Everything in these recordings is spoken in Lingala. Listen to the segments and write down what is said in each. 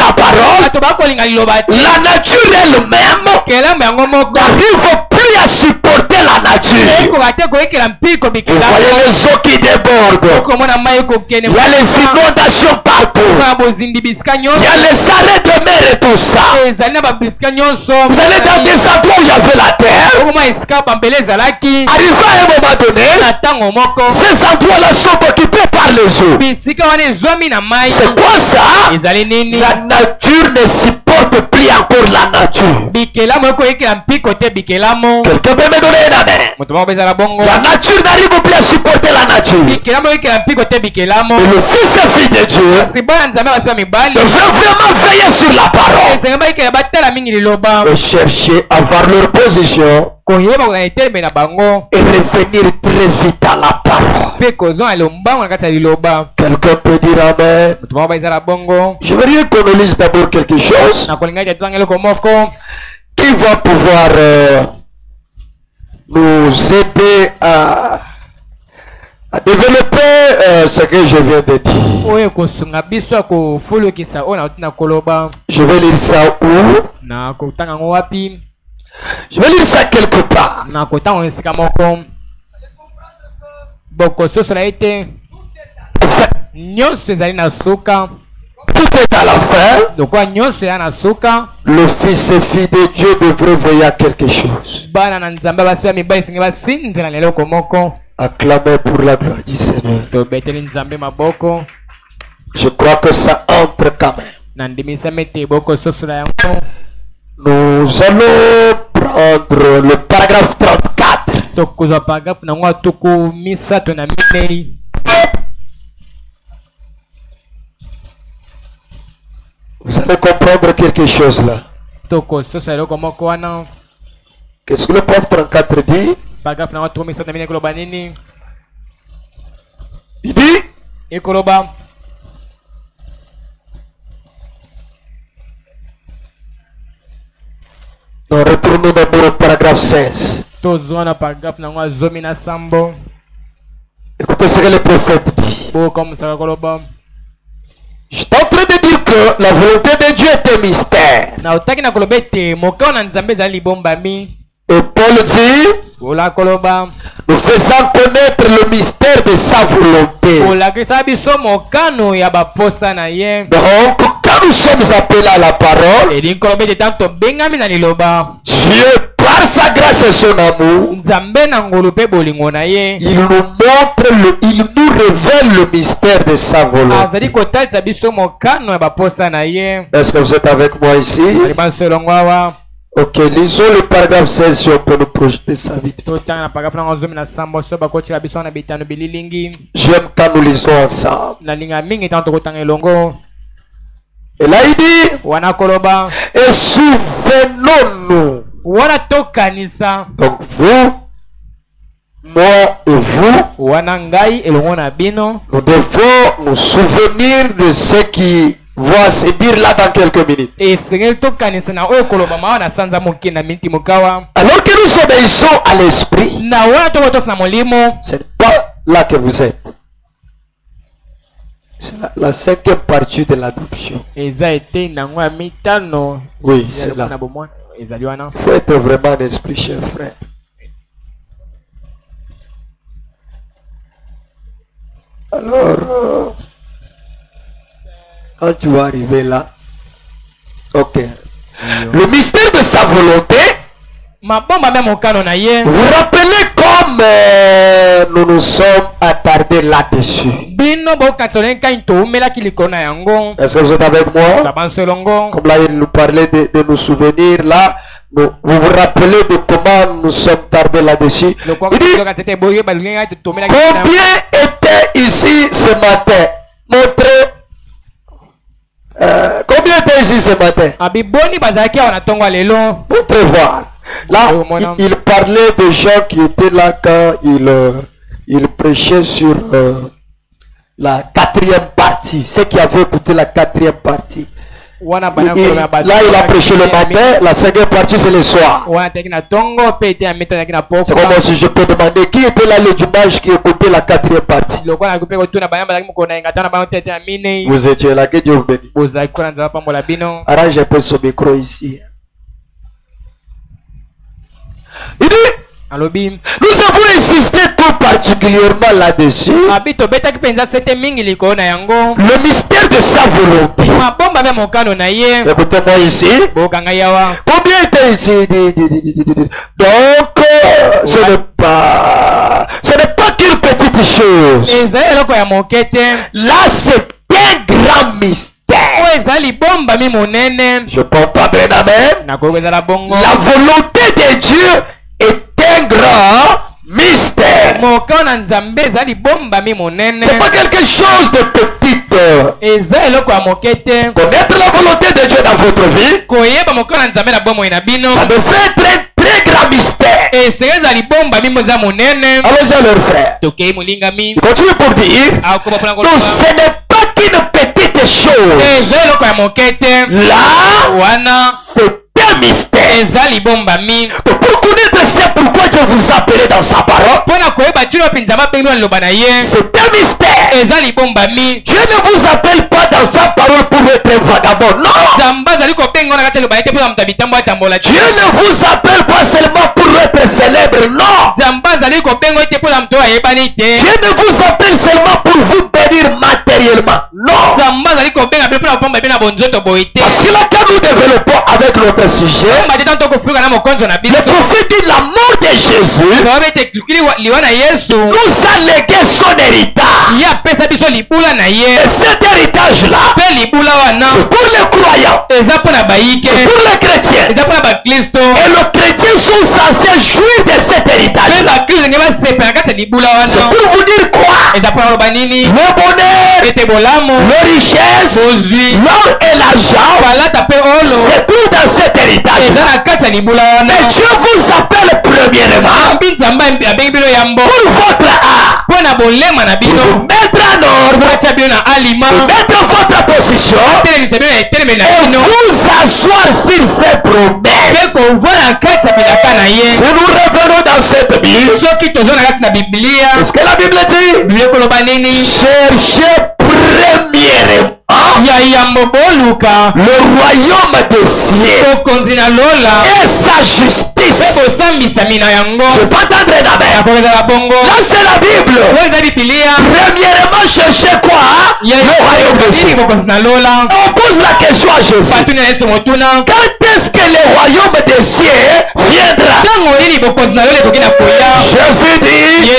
la parole, la nature elle-même n'arrive plus à supporter la nature. Vous voyez les eaux qui débordent. Il y a les inondations partout. Il y a les arrêts de mer et tout ça. Vous allez dans des endroits où il y avait la terre. Arrivé à un moment donné, ces endroits-là sont occupés par les eaux. C'est quoi ça? La nature ne supporte plus encore la nature. Quelqu'un peut me donner un amen? La nature n'arrive plus à supporter la nature. Et le fils et fille de Dieu devrait vraiment veiller sur la parole et chercher à avoir leur position et revenir très vite à la parole. Quelqu'un peut dire amen. Je veux rien qu'on lise d'abord quelque chose qui va pouvoir nous aider à développer ce que je viens de dire. Je vais lire ça où? Je vais lire ça quelque part. Tout est à la fin. Le fils et fille de Dieu devrait veiller à quelque chose. Acclamez pour la gloire du Seigneur. Je crois que ça entre quand même. Nous allons prendre le paragraphe 34. Vous allez comprendre quelque chose là. Qu'est-ce que le paragraphe 34 dit? Il dit non, retournons d'abord au paragraphe 16. Écoutez ce que le prophète dit. Je suis en train de dire que la volonté de Dieu est un mystère. Et Paul dit, nous faisons connaître le mystère de sa volonté. Donc, quand nous sommes appelés à la parole, Dieu, par sa grâce et son amour, il nous révèle le mystère de sa volonté. Est-ce que vous êtes avec moi ici? Ok, lisons le paragraphe 16 si on peut nous projeter ça vite. J'aime quand nous lisons ensemble. Et là il dit, et souvenons-nous. Donc vous, moi et vous, nous devons nous souvenir de ce qui va se dire là dans quelques minutes. Alors que nous obéissons à l'esprit, ce n'est pas là que vous êtes. C'est la cinquième partie de l'adoption. Oui, c'est là. Il faut être vraiment un esprit, cher frère. Alors, quand tu vas arriver là, ok. Le mystère de sa volonté. Vous vous rappelez comme nous nous sommes attardés là-dessus. Est-ce que vous êtes avec moi? Comme là, il nous parlait de nos souvenirs là. Vous vous rappelez de comment nous sommes tardés là-dessus? Il dit, combien était ici ce matin? Montrez. Combien était ici ce matin? Montrez voir. Là, il parlait de gens qui étaient là quand il prêchait sur la quatrième partie. Ceux qui avaient écouté la quatrième partie. Là, il a prêché le matin, la cinquième partie, c'est le soir. C'est comme si je peux demander qui était là le dimanche qui écoutait la quatrième partie. Vous étiez là, que Dieu vous bénisse. Arrange un peu ce micro ici. Il dit, nous avons insisté tout particulièrement là-dessus. Le mystère de sa volonté. Écoutez-moi ici. Combien était ici? Donc, ce n'est pas qu'une petite chose. Là, c'est un grand mystère. Je peux entendre un amen. La volonté de Dieu est un grand mystère. C'est pas quelque chose de petit. Connaître la volonté de Dieu dans votre vie, ça devrait être un très grand mystère. Allez-y leur frère. Il continue pour dire, donc ce n'est pas qu'une petite chose. Là, c'est un mystère. Pour connaître c'est pourquoi Dieu vous appelait dans sa parole, c'est un mystère. Dieu ne vous appelle pas dans sa parole pour être un vagabond. Non. Dieu ne vous appelle pas seulement pour être célèbre. Non. Dieu ne vous appelle seulement pour vous bénir matériellement. Non. Parce que là, quand nous développons avec notre sujet, le prophète dit la mort de Jésus nous a légué son héritage. Et cet héritage-là, c'est pour les croyants, c'est pour les chrétiens. Et le chrétien sont censés jouir de cet héritage-là. C'est pour vous dire quoi? Le bonheur, le richesse, l'or et l'argent, c'est tout dans cet héritage-là. Mais Dieu vous appelle premièrement pour votre art, pour vous mettre en ordre, pour mettre votre position et vous asseoir sur ces promesses. Si nous revenons dans cette Bible, est-ce que la Bible dit cherchez premièrement le royaume des cieux et sa justice. Je peux entendre d'ailleurs. Là c'est la Bible. Premièrement cherchez quoi? Le royaume des cieux. On pose la question à Jésus. Quand est-ce que le royaume des cieux viendra? Jésus dit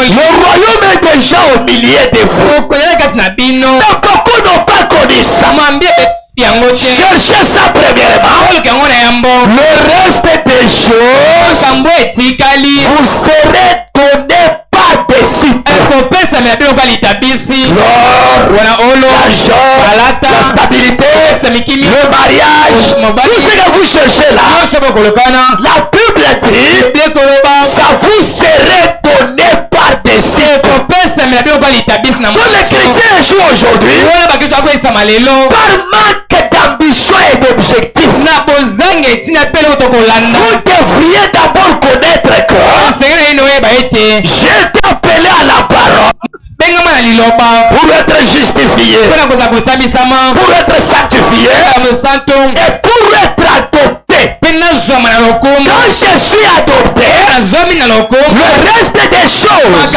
le royaume est déjà au milieu de vous. Beaucoup n'ont pas connu ça. Cherchez ça premièrement. Le reste des choses vous serez donné par-dessus. L'or, l'argent, la stabilité, le mariage, tout ce que vous cherchez là, la Bible dit ça vous serait donné par-dessus. Pour les chrétiens échouent aujourd'hui par manque d'ambition et d'objectif. Vous devriez d'abord connaître que j'ai été appelé à la parole pour être justifié, pour être sanctifié et pour être adopté. Quand je suis adopté, le reste des choses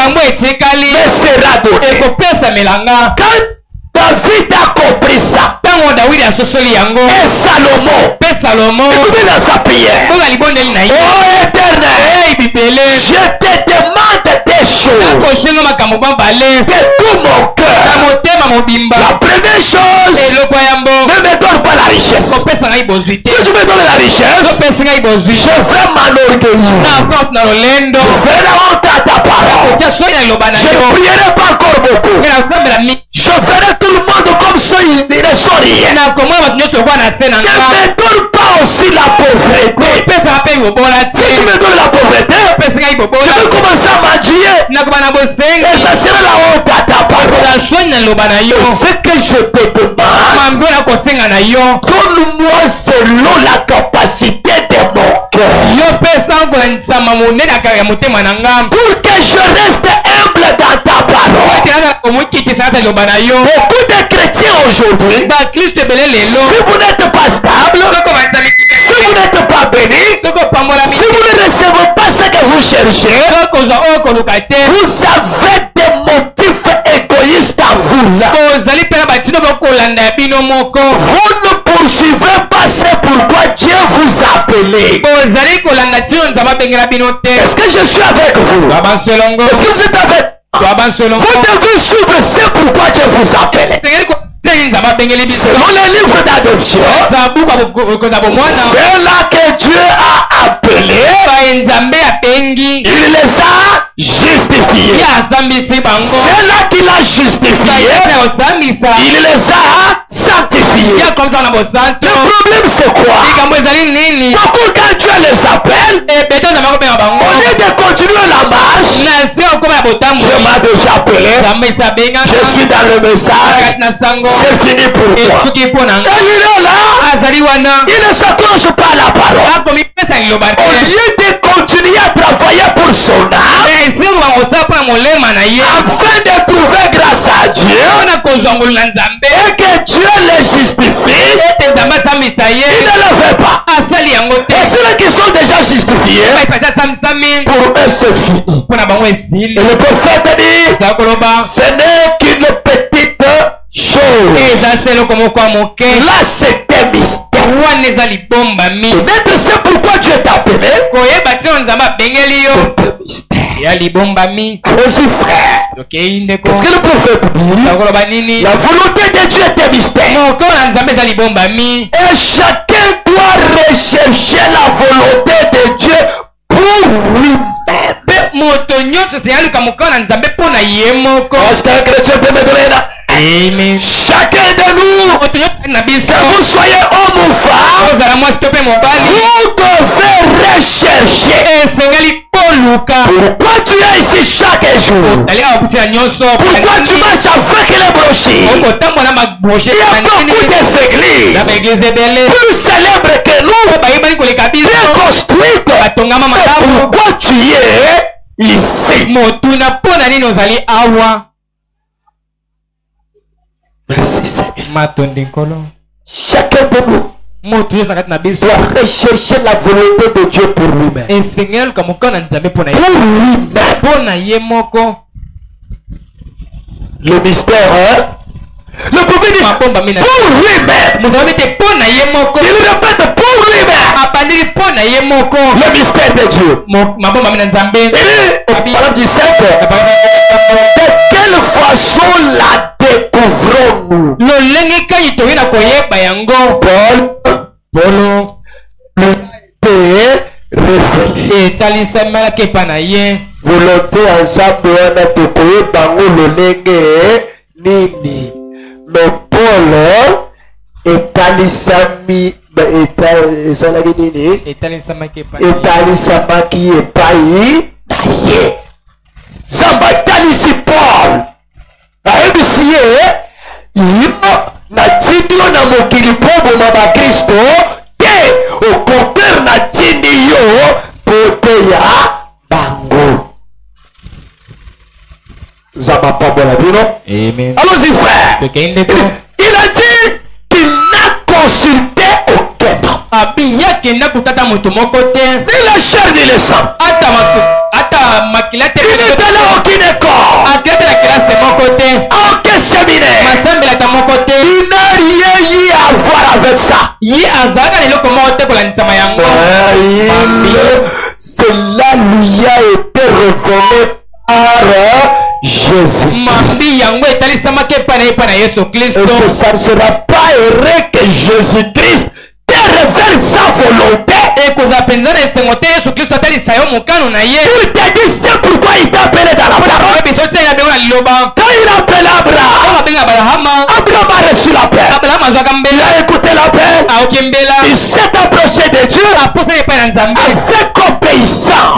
me sera donné. Quand David a compris ça, et Salomon, écoutez dans sa prière, oh Éternel, je te demande des choses de tout mon cœur. La première chose, ne me donne pas la richesse. Si tu me donnes la richesse, je vais m'enorgueillir. Je ferai la honte à ta parole. Je ne prierai pas encore beaucoup. Je ferai tout le monde comme ça, ils ne sont rien. Ne me donne pas aussi la pauvreté. Si tu me donnes la pauvreté, je vais commencer à m'enduire. Et ça sera la honte à ta parole. Ce que je te demande, donne-moi selon la capacité de mon cœur. Pour que je reste humble dans ta parole. Beaucoup de chrétiens aujourd'hui, si vous n'êtes pas stable, si vous n'êtes pas béni, si vous ne recevez pas ce que vous cherchez, vous avez des motifs égoïstes en vous là. Vous ne poursuivez pas ce pourquoi Dieu vous a appelé. Est-ce que je suis avec vous? Est-ce que vous êtes avec moi? Vous devez suivre ce pourquoi Dieu vous a appelé. Selon les livres d'adoption, c'est là que Dieu a appelé. Il les a justifiés. C'est là qu'il a justifié. Il les a sanctifiés. Le problème c'est quoi? Beaucoup quand Dieu les appelle, au lieu de continuer la marche, Dieu m'a déjà appelé. Je suis dans le message. C'est fini pour toi. Et il est là. Il ne s'accroche pas à la parole. Au lieu de continuer à travailler pour son âme, afin de trouver grâce à Dieu, et que Dieu les justifie, il ne le fait pas. Et ceux qui sont déjà justifiés, pour eux c'est fini. Et le prophète dit, ce n'est qu'une petite chose. Là c'est un mystère. Peut-être c'est pourquoi Dieu t'a appelé. C'est un mystère. Allons-y frère. Parce que le prophète dit, la volonté de Dieu est un mystère. Et chacun doit rechercher la volonté de Dieu pour lui-même. Est-ce qu'un chrétien peut me donner là? Amen. Chacun de nous, que vous soyez homme ou femme, vous devez rechercher. Pourquoi tu es ici chaque jour? Pourquoi tu marches avec les brochures? Il y a beaucoup d'églises plus célèbres que nous, bien construites. Pourquoi tu es ici? Merci Seigneur. Chacun de nous doit rechercher la volonté de Dieu pour lui-même. Pour lui-même. Le mystère, hein? Le prophète dit pour lui-même. Il répète pour lui-même. Le mystère de Dieu. Parole du 5. De quelle façon la découvrons-nous? Paul révélé. Volonté ensemble wana tokoye bango lolenge nini. Mais Paul etalisami esalaki nini? Etalisamaki epai na ye. Zamba etalisi Paul. Ayebisi ye yo natindi yo na mokili mpo boma bakristo te, au contraire natindi yo po teya bango. Zamba pambola bino. Amen. Allons-y frère. Il a dit qu'il n'a consulté aucun homme. Ni la chair ni le sang. Il n'est allé à aucune école, à aucun séminaire. Il n'a rien eu à voir avec ça. Cela lui a été révélé par Jésus. Est-ce que ça ne sera pas heureux que Jésus-Christ te révèle sa volonté? Il te dit c'est pourquoi il t'a appelé dans la parole. Quand il a appelé Abraham a reçu l'appel. Il a écouté l'appel. Il s'est approché avec obéissance.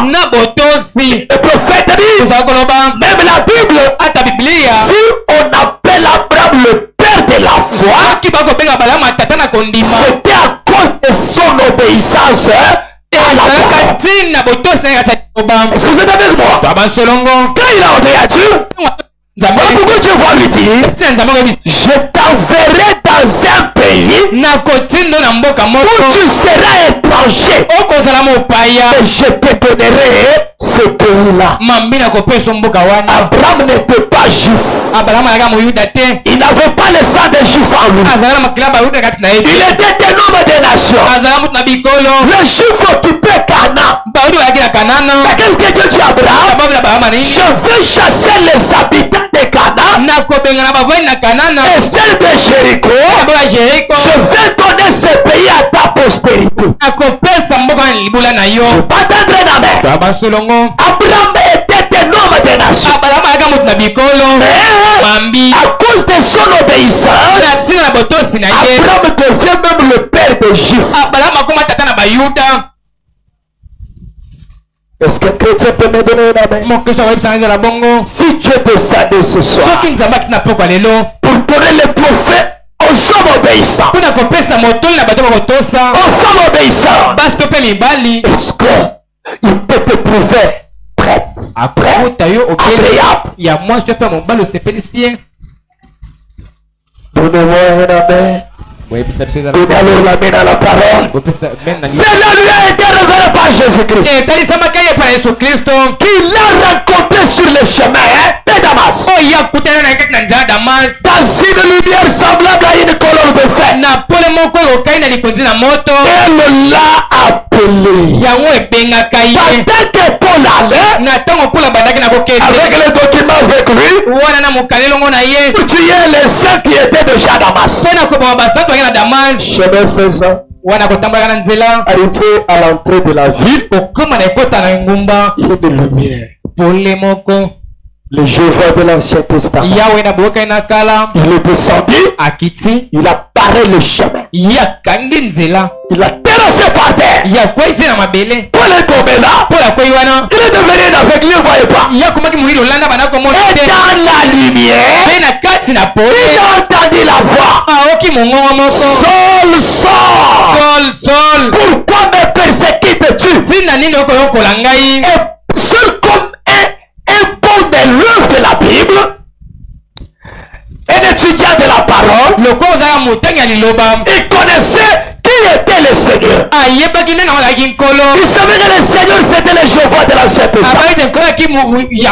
Le prophète dit, même la Bible, si on appelle Abraham le père de la foi, c'était à cause de son obéissance à la foi. Est-ce que vous êtes avec moi? Quand il a obéi à Dieu, pourquoi Dieu va lui dire, je t'enverrai dans un pays où tu seras étranger et je te donnerai ce pays-là. Abraham n'était pas juif. Il n'avait pas le sang des juifs en lui. Il était un homme des nations. Le juif occupait Canaan. Mais qu'est-ce que Dieu dit à Abraham? Je veux chasser les habitants de Canaan et celle de Jéricho. Je vais donner ce pays à ta postérité. Je vais pas t'entrer dans la main. Abraham était un homme des nations. Mais à cause de son obéissance, Abraham devient même le père des Juifs. Est-ce qu'un chrétien peut me donner une main? Si Dieu descendait ce soir pour donner les prophètes aux hommes obéissants, aux femmes obéissantes, est-ce qu'il peut te trouver prêt, agréable? Donnez-moi un amen. Donnez alors la main à la parole. Cela lui a été révélé par Jésus-Christ, qu'il l'a rencontré sur le chemin de Damas, dans une lumière semblable à une colonne de feu. Elle l'a appelé. Pendant que Paul allait avec les documents avec lui, pour tuer les saints qui étaient déjà à Damas. Chemin faisant, arrivé à l'entrée de la ville, une lumière. Le Jéhovah de l'Ancien Testament, il est descendu, il a barré le chemin, il a terrassé par terre. Paul est tombé là, il est devenu un aveugle, il ne voyait pas. Et dans la lumière, il a entendu la voix. Saul, Saul, pourquoi me persécutes-tu? Et seul comme un bon élève de la Bible, un étudiant de la parole, il connaissait qui était le Seigneur. Il savait que le Seigneur c'était le Jéhovah de l'Ancien Testament. Il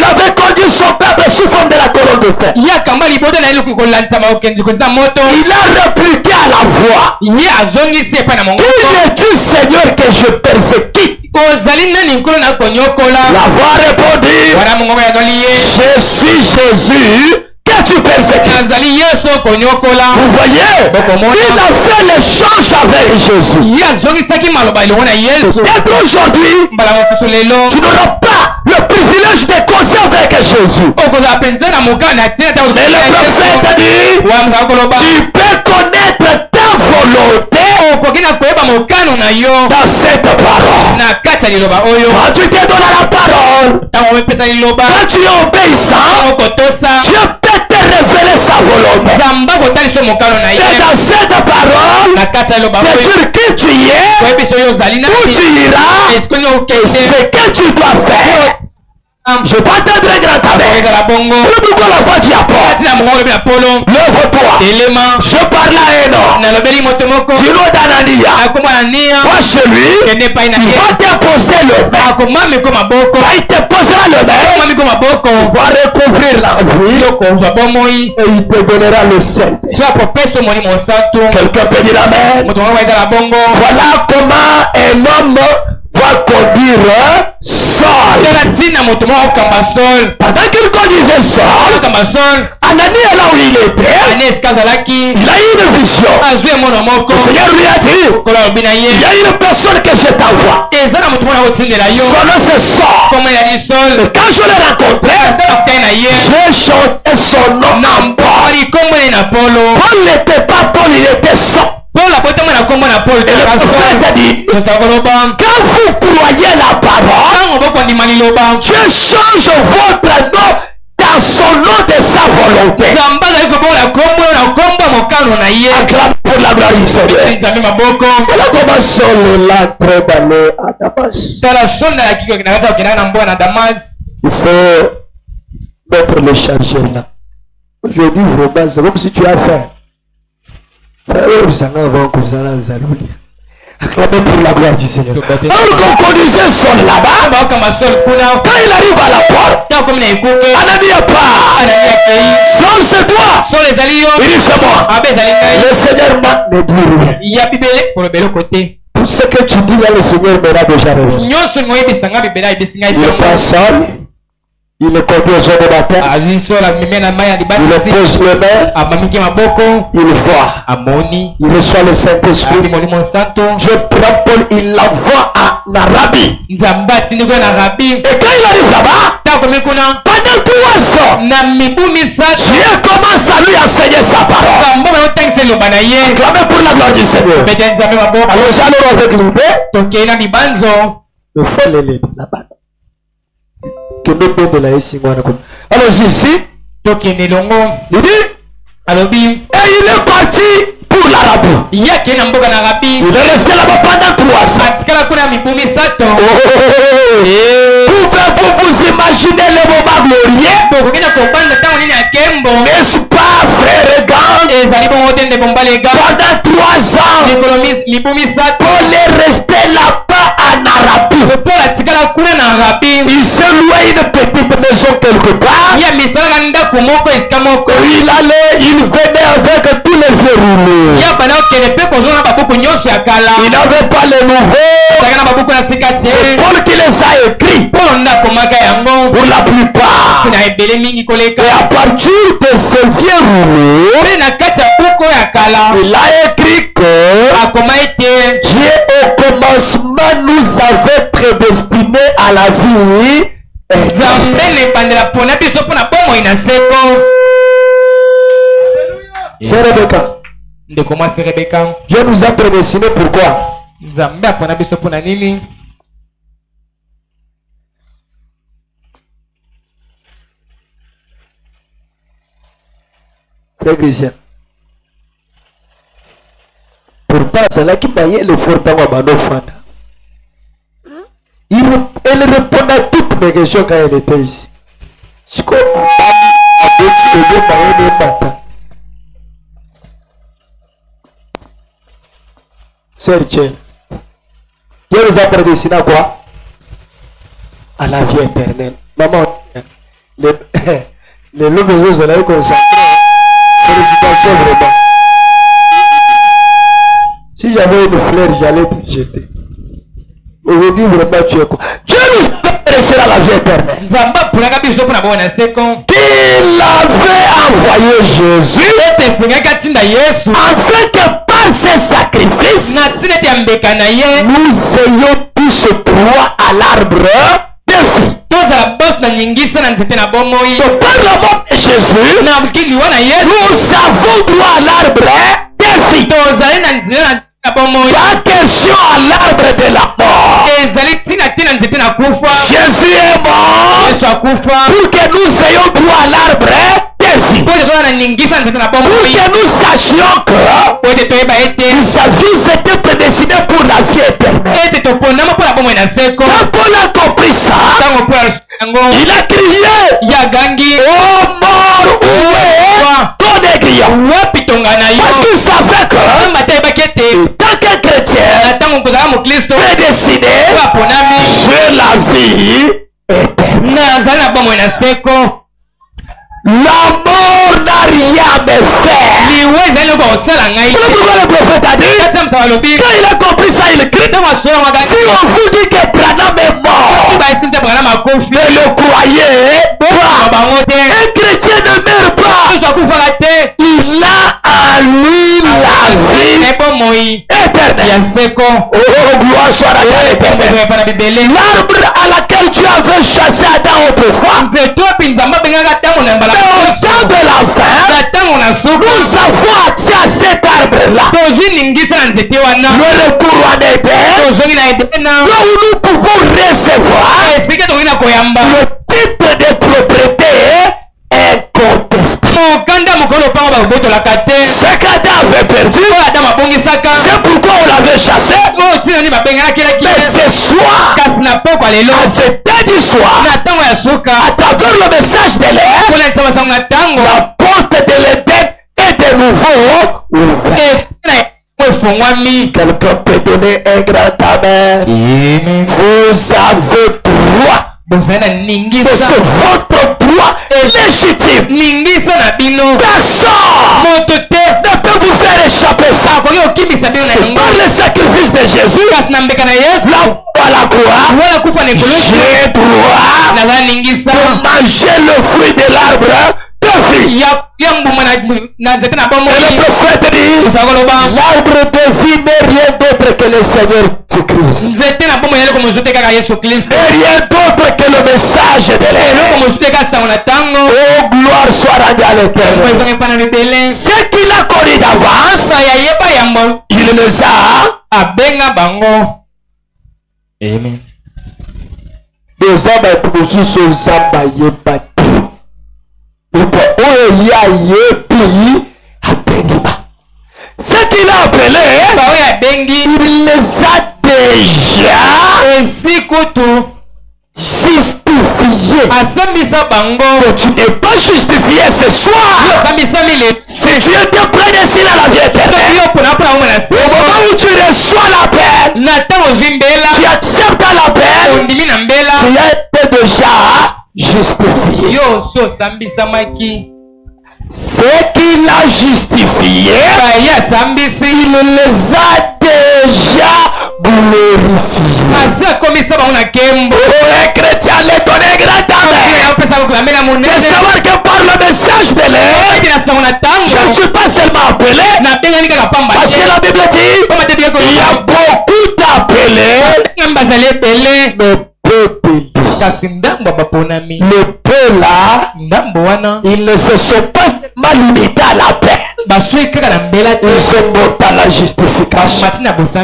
avait conduit son peuple sous forme de la colonne de feu. Il a répliqué à la voix, qui es-tu, Seigneur, que je persécute? La voix répondit, je suis Jésus que tu persécutes. Vous voyez, il a fait l'échange avec Jésus. Peut-être aujourd'hui, tu n'auras pas le privilège de causer avec Jésus. Mais le prophète dit, tu peux connaître ta volonté dans cette parole. Quand tu te donnes à la parole, quand tu es obéissant, Dieu peut te révéler sa volonté. Et dans cette parole, de dire qui tu es, où tu iras, et ce que tu dois faire. Je vais pas t'entrer grand avec. Pourquoi la voix dit à Paul, lève-toi. Je parle à un homme. Dis-le d'Anania. Va chez lui. Il va t'imposer le main. Il te posera le main. Il va recouvrir la vie. Et il te donnera le Saint-Esprit. Quelqu'un peut dire amen. Voilà comment un homme va conduire Saul. Pendant qu'il conduisait Saul, Ananie est là où il était. Il a eu une vision. Le Seigneur lui a dit, il y a une personne que je t'envoie. Son nom c'est Saul. Et quand je l'ai rencontré, j'ai chanté son nom en Paul. Paul n'était pas Paul, il était Saul. Et le prophète Quand vous croyez la parole, Dieu change votre nom dans son nom de sa volonté. Acclame pour la gloire du Seigneur. Voilà comment Saul l'entrée d'aller à Damas. Il faut mettre le chargeur là. Aujourd'hui, vraiment, c'est comme si tu as faim. Acclamez pour la gloire du Seigneur. Alors qu'on conduisait Saul là-bas, quand il arrive à la porte, Anania part. Saul, c'est toi. Il dit, c'est moi. Le Seigneur ne dit rien. Tout ce que tu dis là, le Seigneur me l'a déjà révélé. Il prend Saul. Il le conduit aux eaux de baptême. Il pose le main. Il voit. Il reçoit le Saint-Esprit. Je prends Paul, il l'envoie à Arabie. Et quand il arrive là-bas, pendant 3 ans, Dieu commence à lui enseigner sa parole. Acclamez pour la gloire du Seigneur. Alors avec l'idée, il faut l'aider là-bas. Alors ici, il dit, et il est parti pour l'Arabie. Il est resté là-bas pendant 3 ans. Pouvez-vous vous imaginer le moment glorieux? N'est-ce pas, frère Gant? Pendant 3 ans, Paul est resté là-bas en Arabie. Il s'est loué une petite maison quelque part. Il allait, il venait avec tous les verrouillés. Il n'avait pas les nouveaux. C'est Paul qui les a écrits. Pour la plupart. Et à partir de ce verrouillé, il a écrit que Dieu au commencement nous avait prédestiné à la vie. C'est Rebecca. Dieu nous a prédestiné pourquoi? Frère Christian. Pourtant, c'est là qu'il m'a dit le fort dans ma fanda. Elle répond à toutes mes questions quand elle était ici. Ce qu'on a Dieu nous a prédestiné à quoi? À la vie éternelle. Maman, les loups de Dieu sont concentrés. Félicitations vraiment. Si j'avais une fleur, j'allais te jeter. Aujourd'hui, vraiment, tu es quoi? Dieu nous a prédestiné à la vie éternelle. Il avait envoyé Jésus afin que par ses sacrifices, nous ayons tous droit à l'arbre de vie. Par la mort de Jésus, nous avons droit à l'arbre de vie. Pas question à l'arbre de la mort. Jésus est mort pour que nous ayons droit à l'arbre de vie. Pour que nous sachions que nous avions été prédestinés pour la vie éternelle. Quand Paul a compris ça, il a crié, oh mort, où est ton aiguillon? Parce qu'il savait que tant que chrétien prédestiné, j'ai la vie éternelle. La mort n'a rien à me faire. Pourquoi le prophète a dit? Quand il a compris ça, il crie. Si on vous dit que Branham est mort, ne le croyez pas. Un chrétien ne meurt pas. Il a à lui la vie éternelle. Oh, gloire soit à l'éternel. L'arbre à laquelle tu avais chassé Adam autrefois, au temps de la fin, nous avons accès à cet arbre-là. Le retour en Éden, nous pouvons recevoir le titre de propriété incontestable. Ce qu'Adam avait perdu, c'est pourquoi on l'avait chassé. Mais ce soir, à cette heure du soir, à travers le message de l'air, la porte de l'Éden est de nouveau ouverte. Quelqu'un peut donner un grand amen. Vous avez droit. C'est votre droit légitime. Personne ne peut vous faire échapper ça. Par le sacrifice de Jésus, là à la croix, j'ai droit de manger le fruit de l'arbre de vie. Et le prophète dit, l'arbre de vie n'est rien d'autre que le Seigneur Jésus-Christ. Et rien d'autre que le message de l'air. Oh, gloire soit rendue à l'Éternel. Ce qu'il a connu d'avance, il les a. Amen. Des hommes tous aux abayés battus. Ce qu'il a appelé, il les a déjà justifiés. Mais tu n'es pas justifié ce soir. Si tu étais prédestiné à la vie éternelle, au moment où tu reçois l'appel, tu acceptes l'appel, tu as été déjà justifié. Ce qu'il a justifié, il les a déjà glorifiés. Les chrétiens les donnaient grand amen. De savoir que par le message de l'air, je ne suis pas seulement appelé, parce que la Bible dit, il y a beaucoup d'appelés, mais peu d'élus. Le peu là, ils ne se sont pas limités à l'appel. Ils sont montés à la justification.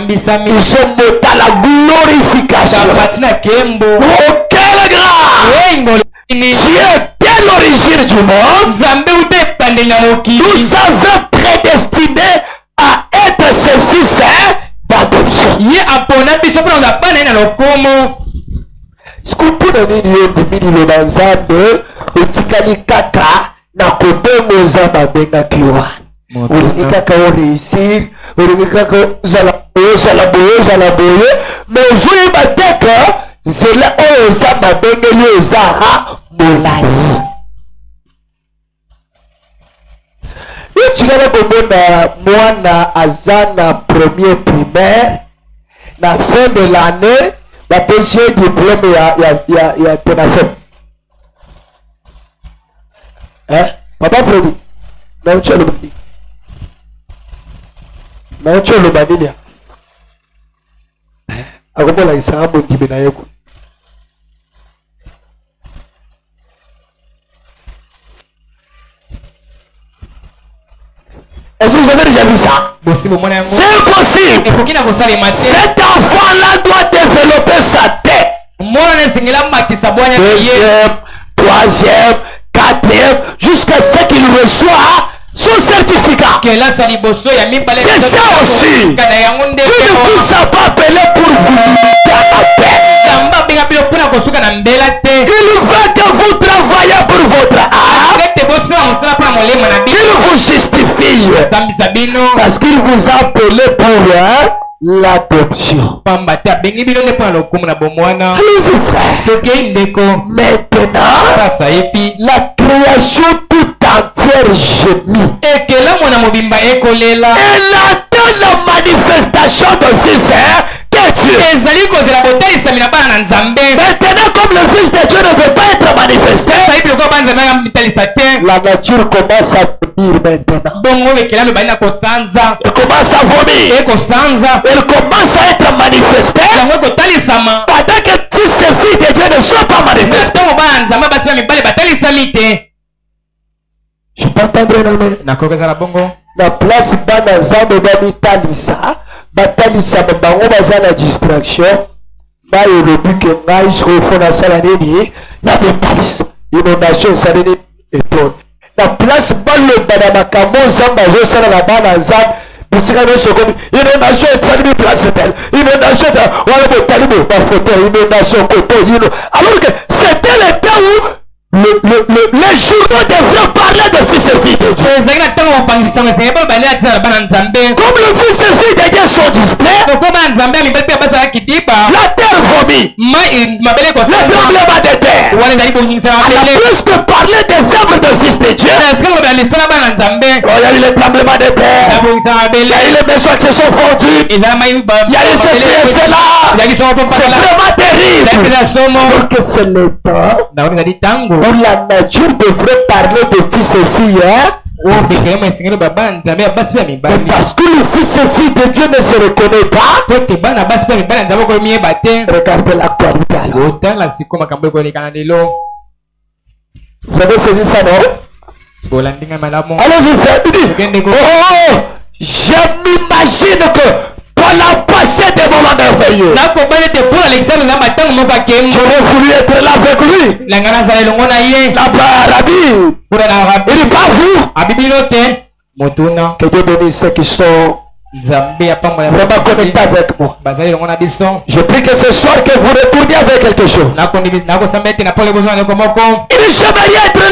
Ils sont montés à la glorification. Oh, quelle grâce! Dieu, dès l'origine du monde, nous avait prédestiné à être ses fils d'adoption. Skupuna nini yondi mini lo banzambe utikali kaka na kobengo zamba benga kiwa ulingi kaka o réussir ulingi kaka zala boye mais aujourd'hui bateka zela o zamba benga lo zaha molai utikala komona mwana azana premier primaire na fin de l'année la péché diplôme ya tenafem. Hein? Papa Freddy. Na ucho lo bandi. Na ucho lo bandi ya. Agomola isahabu ndibe na yeko. Est-ce que vous avez déjà vu ça? C'est possible. Cet enfant-là doit développer sa tête. Deuxième, troisième, quatrième, jusqu'à ce qu'il reçoit son certificat. C'est ça aussi. Tu ne vous as pas appelé pour vous limiter à la paix. Il veut que vous travaillez pour votre âme. Il vous justifie. Parce qu'il vous a appelé pour l'adoption. Allez-y frère. Maintenant, la création tout entière gémit. Elle attend la manifestation de Fils de Dieu. Maintenant, comme le Fils de Dieu ne veut pas être manifesté, la nature commence à vomir maintenant. Elle commence à vomir. Elle commence à être manifestée. Pendant que tous ces filles de Dieu ne sont pas manifestées. Je peux entendre un amen. La place dans Zambe Bamitalisa. batalisa bango baza na distraction ba yelobi ke ngai soki fo nasala nini na betalisa inondation esali nini etone na place baloba na makambo nzambe azosala na bana nzambe bisika nyonso komi inondation esalimi place tele inondation wana botali bafauteuil inondation koto yino alors que c'était le temps où les journaux devraient parler de fils et filles de Dieu. Comme le fils et filles de Dieu sont distraits, la terre vomit. Le tremblement de terre. À la plus de parler des œuvres de fils de Dieu, il y a eu le tremblement de terre, il y a eu les maisons qui se sont fondues, il y a eu ceci et cela. C'est vraiment terrible. Alors que c'est le temps où la nature devrait parler de fils et filles, hein? Parce que le fils et fille de Dieu ne se reconnaît pas. Regardez l'actualité alors. Vous avez saisi ça, non? Allez-y, frère. Oh, je m'imagine que Paul a passé des moments merveilleux. J'aurais voulu être là avec lui. Là-bas, Rabbi. Il n'est pas vous. Que Dieu bénisse ceux qui sont vraiment connectés avec moi. Je prie que ce soir que vous retourniez avec quelque chose. Il ne jamais être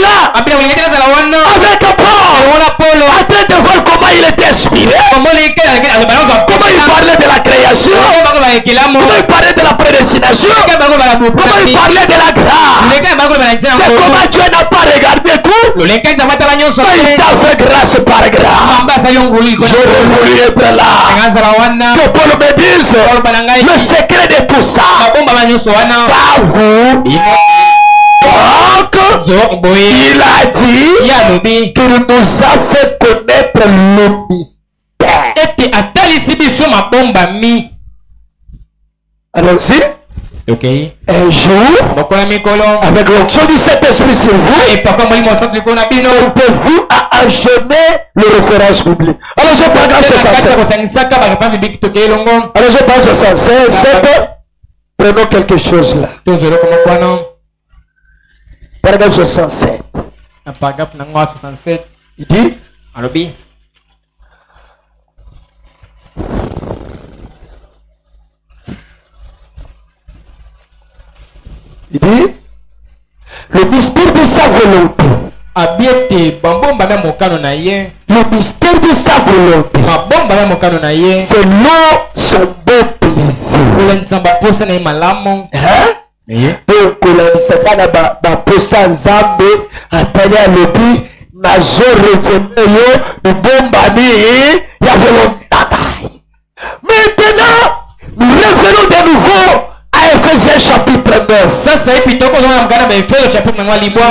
là avec Paul en train de voir comment il était inspiré, comment il parlait de la création, comment il parlait de la prédestination, comment il parlait de la grâce, de comment Dieu n'a pas regardé tout, mais il t'a fait grâce par grâce. J'aurais voulu être là, que Paul me dise le secret de tout ça. Pas vous. Donc, il a dit qu'il nous a fait connaître le mystère. Allons-y. Okay. Un jour, avec l'onction du Saint-Esprit sur vous, pouvez-vous enchaîner le référence biblique. Alors je paragraphe 67. Alors je parle 67. Prenons quelque chose là. Paragraphe 67. Il dit le mystère de sa volonté. Le mystère de sa volonté. Selon son beau plaisir. Donc, la posa nzambe atali alobi nazo revenir yo bombami ya volonté. Maintenant, nous revenons de nouveau à Ephésiens chapitre 9.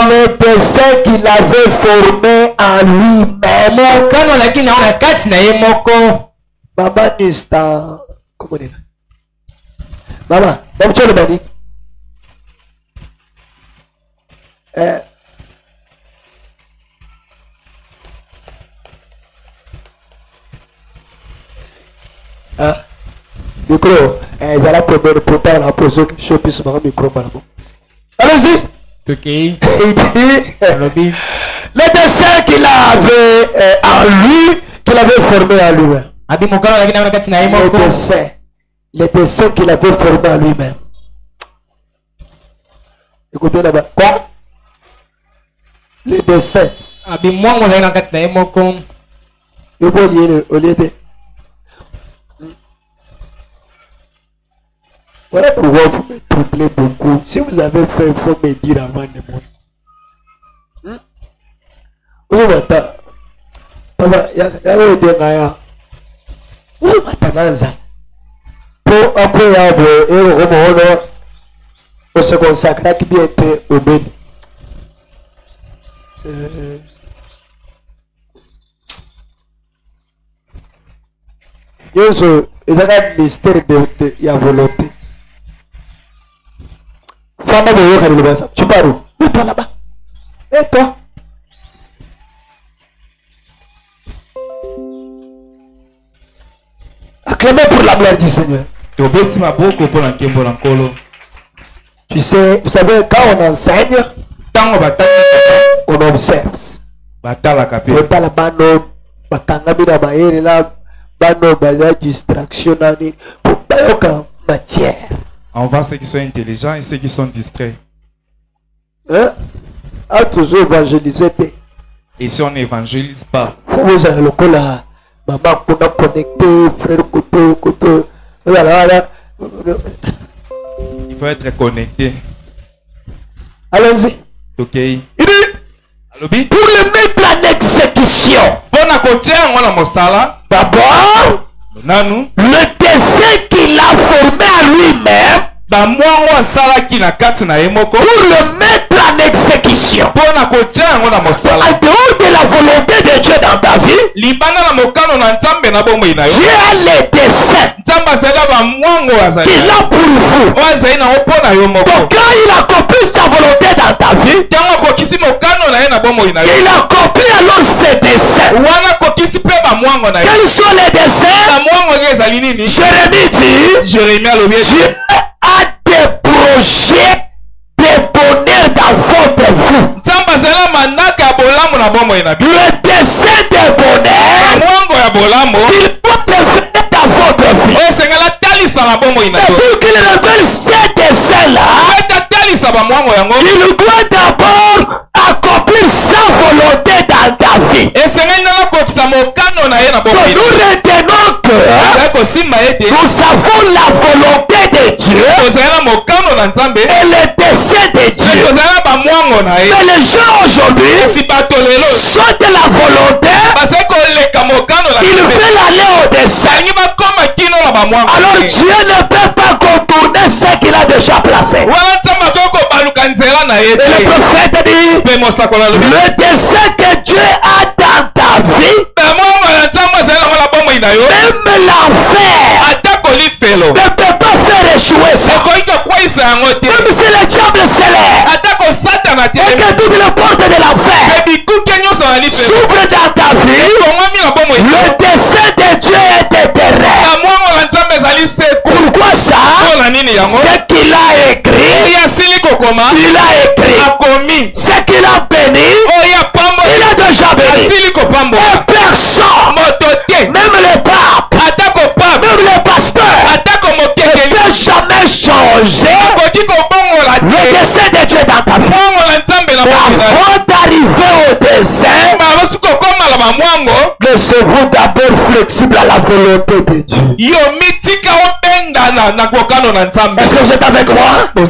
Le dessein qu'il avait formé en lui-même. Maman Nista. Comment dire? Maman, tu le bani. Micro, ils allaient prendre pour ta la pose que je puisse me micro. Allez-y. Ok. Il dit le dessein qu'il avait en lui, qu'il avait formé en lui-même. Le dessein qu'il avait formé en lui-même. Écoutez là-bas. Quoi? Les desseins. Voilà pourquoi vous me troublez beaucoup. Si vous avez fait, il faut me dire avant de mourir. Pour après on se consacre à qui bien était au béni. Yesu, ils ont un mystère de la volonté. Femme de tu pars où? Mets-toi là-bas. Et toi? Ok. acclamer pour la gloire du Seigneur. Tu sais, vous savez, quand on enseigne, on observe. On voit ceux qui sont intelligents et ceux qui sont distraits. Hein? A toujours évangélisé. Et si on n'évangélise pas, vous allez le coller. Maman, on a connecté, frère, couteau. Il faut être connecté. Allons-y. Ok. Il dit, pour le mettre en exécution. D'abord, le dessein qu'il a formé à lui-même. Pour le mettre en exécution. En dehors de la volonté de Dieu dans ta vie, Dieu a les desseins qu'il a pour vous. Donc quand il accomplit sa volonté dans ta vie, il accomplit alors ses desseins. Quels sont les desseins? Jérémie dit, Dieu a des projets de bonheur dans votre vie. Le dessein de bonheur qu'il peut prévenir dans votre vie. Et pour qu'il révèle ces desseins-là, il doit d'abord accomplir sa volonté dans ta vie. Donc nous retenons que nous avons la volonté de Dieu et le dessein de Dieu. Mais les gens aujourd'hui sont de la volonté, ils veulent aller au dessein. Alors Dieu ne peut pas contourner ce qu'il a déjà placé. Et le prophète dit, le dessein que Dieu a dans ta vie, même l'enfer ne peut pas faire échouer ça. Même si le diable s'élève et que toutes les portes de l'enfer s'ouvrent dans ta vie, le dessein de Dieu est éternel. Pourquoi ça? Ce qu'il a écrit, il a écrit. Ce qu'il a béni, il a déjà béni. Et personne, même le pape, même le pasteur, ne peut jamais changer le dessein de Dieu dans ta vie. Avant d'arriver au dessein, laissez-vous d'abord flexible à la volonté de Dieu. Est-ce que vous êtes avec moi? Paul,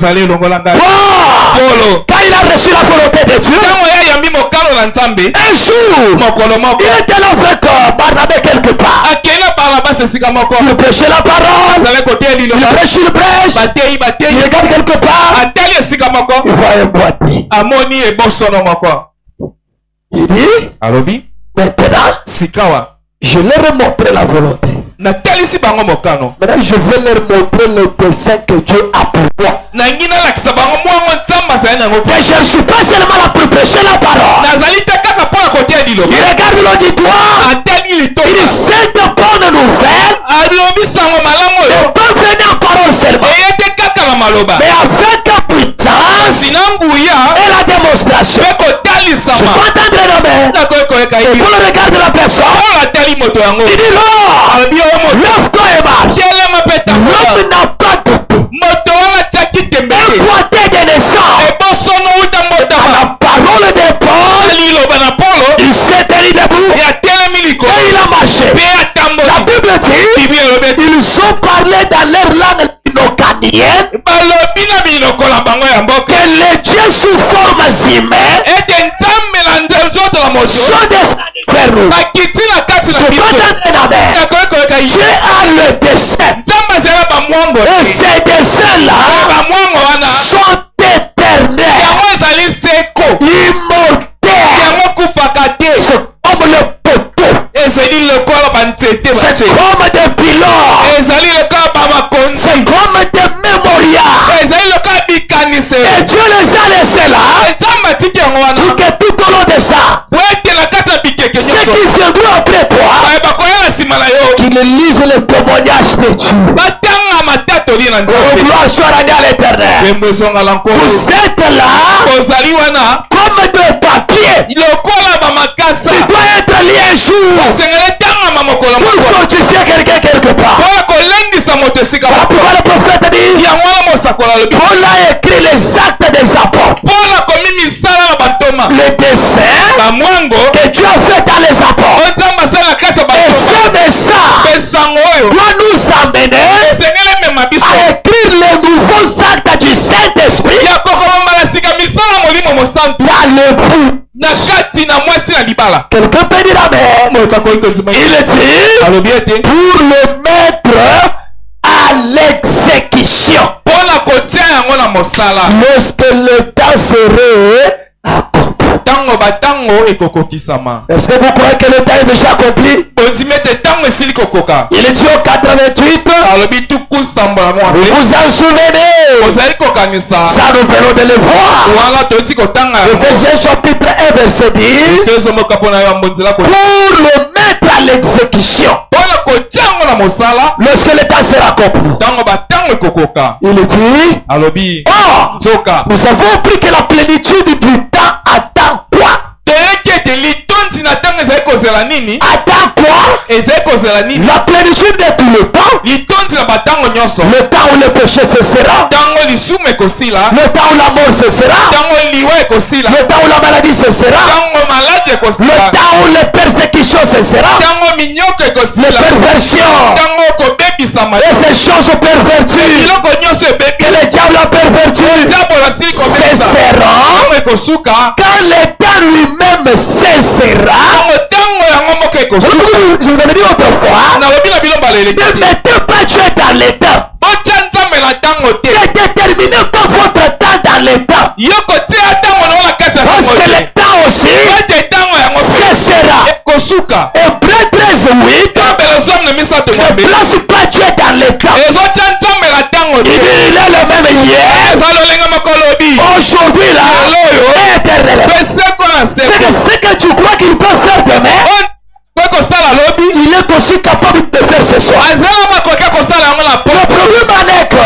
quand il a reçu la volonté de Dieu, un jour, il était là avec Barnabé quelque part. Il prêchait la parole, il prêche, il regarde quelque part, il voit un boîtier. Il dit, maintenant, je leur ai montré la volonté. Maintenant, je vais leur montrer le dessein que Dieu a pour moi. Et je ne suis pas seulement là pour prêcher la parole. Il regarde l'auditoire. Il dit, cette bonne nouvelle ne peut venir en parole seulement, mais avec puissance et la démonstration. Je peux entendre nos mains. Et pour le regard de la personne, il dit, lève-toi et marche. L'homme n'a pas douté. Un boîtier de naissance. À la parole de Paul, il s'est tenu debout et il a marché. La Bible dit, ils ont parlé dans leur langue inocanienne que les dieux sous forme humaine sont descendus vers nous. Je peux t'entendre la main. Dieu a le dessein. Et ces desseins-là sont éternels, immortels. C'est comme le poteau. C'est comme des pylônes. C'est comme des mémorials. Et Dieu les a laissés là pour que tout au long de ça, ceux qui viendront après toi, qu'ils lisent le témoignage de Dieu. Gloire soit rendue à l'Éternel. Vous êtes là comme de papier. Tu dois être lié un jour pour fortifier quelqu'un quelque part. Voilà pourquoi le prophète dit Paul a écrit les actes des apôtres. Le dessein que Dieu a fait dans les apôtres. Et ce message doit nous amener à écrire les nouveaux actes du Saint-Esprit dans le bout. Quelqu'un peut dire amen. Il dit pour le mettre à l'exécution. Lorsque le temps serait accompli. Est-ce que vous croyez que le temps est déjà accompli? Il est dit au 88. Vous vous en souvenez? Ça nous venons de le voir. Ephésiens chapitre 1 verset 10. Pour le mettre à l'exécution. Lorsque le temps sera accompli. Il dit nous avons appris que la plénitude du temps attend quoi? Attends quoi? La plénitude de tout le temps. Le temps où le péché cessera. Le temps où la mort cessera. Le temps où la maladie cessera. Le temps où les persécutions cessera. Les perversions et ces choses perverties que le diable a perverties cesseront quand le temps lui-même cessera. Je vous avais dit autrefois, ne mettez pas Dieu dans les temps. Ne déterminez pas votre temps dans les temps. Parce que le temps aussi cessera. Hébreux 13, 8 ne place pas Dieu dans les temps. Il est le même hier, aujourd'hui là, éternellement. C'est que tu crois qu'il peut faire demain. Il est aussi capable de faire ce soir. Le problème est que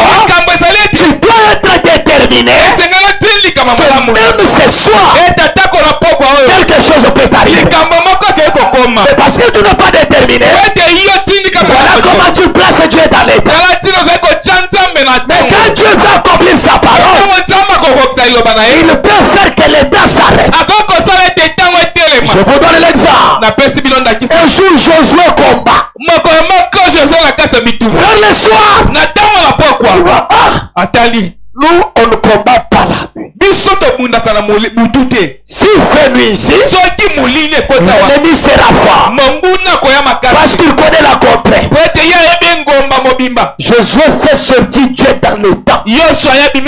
tu dois être déterminé que même ce soir quelque chose peut arriver. Mais parce que tu n'es pas déterminé, voilà comment tu places Dieu dans les temps. Mais quand Dieu veut accomplir sa parole, il peut faire que les temps s'arrêtent. Je vous donne l'exemple. Un jour Josué combat. Vers le soir, nous on ne combat pas la nuit. S'il fait nuit ici, l'ennemi sera fort. Parce qu'il connaît la contrainte. Josué fait sortir Dieu dans le temps. Il dit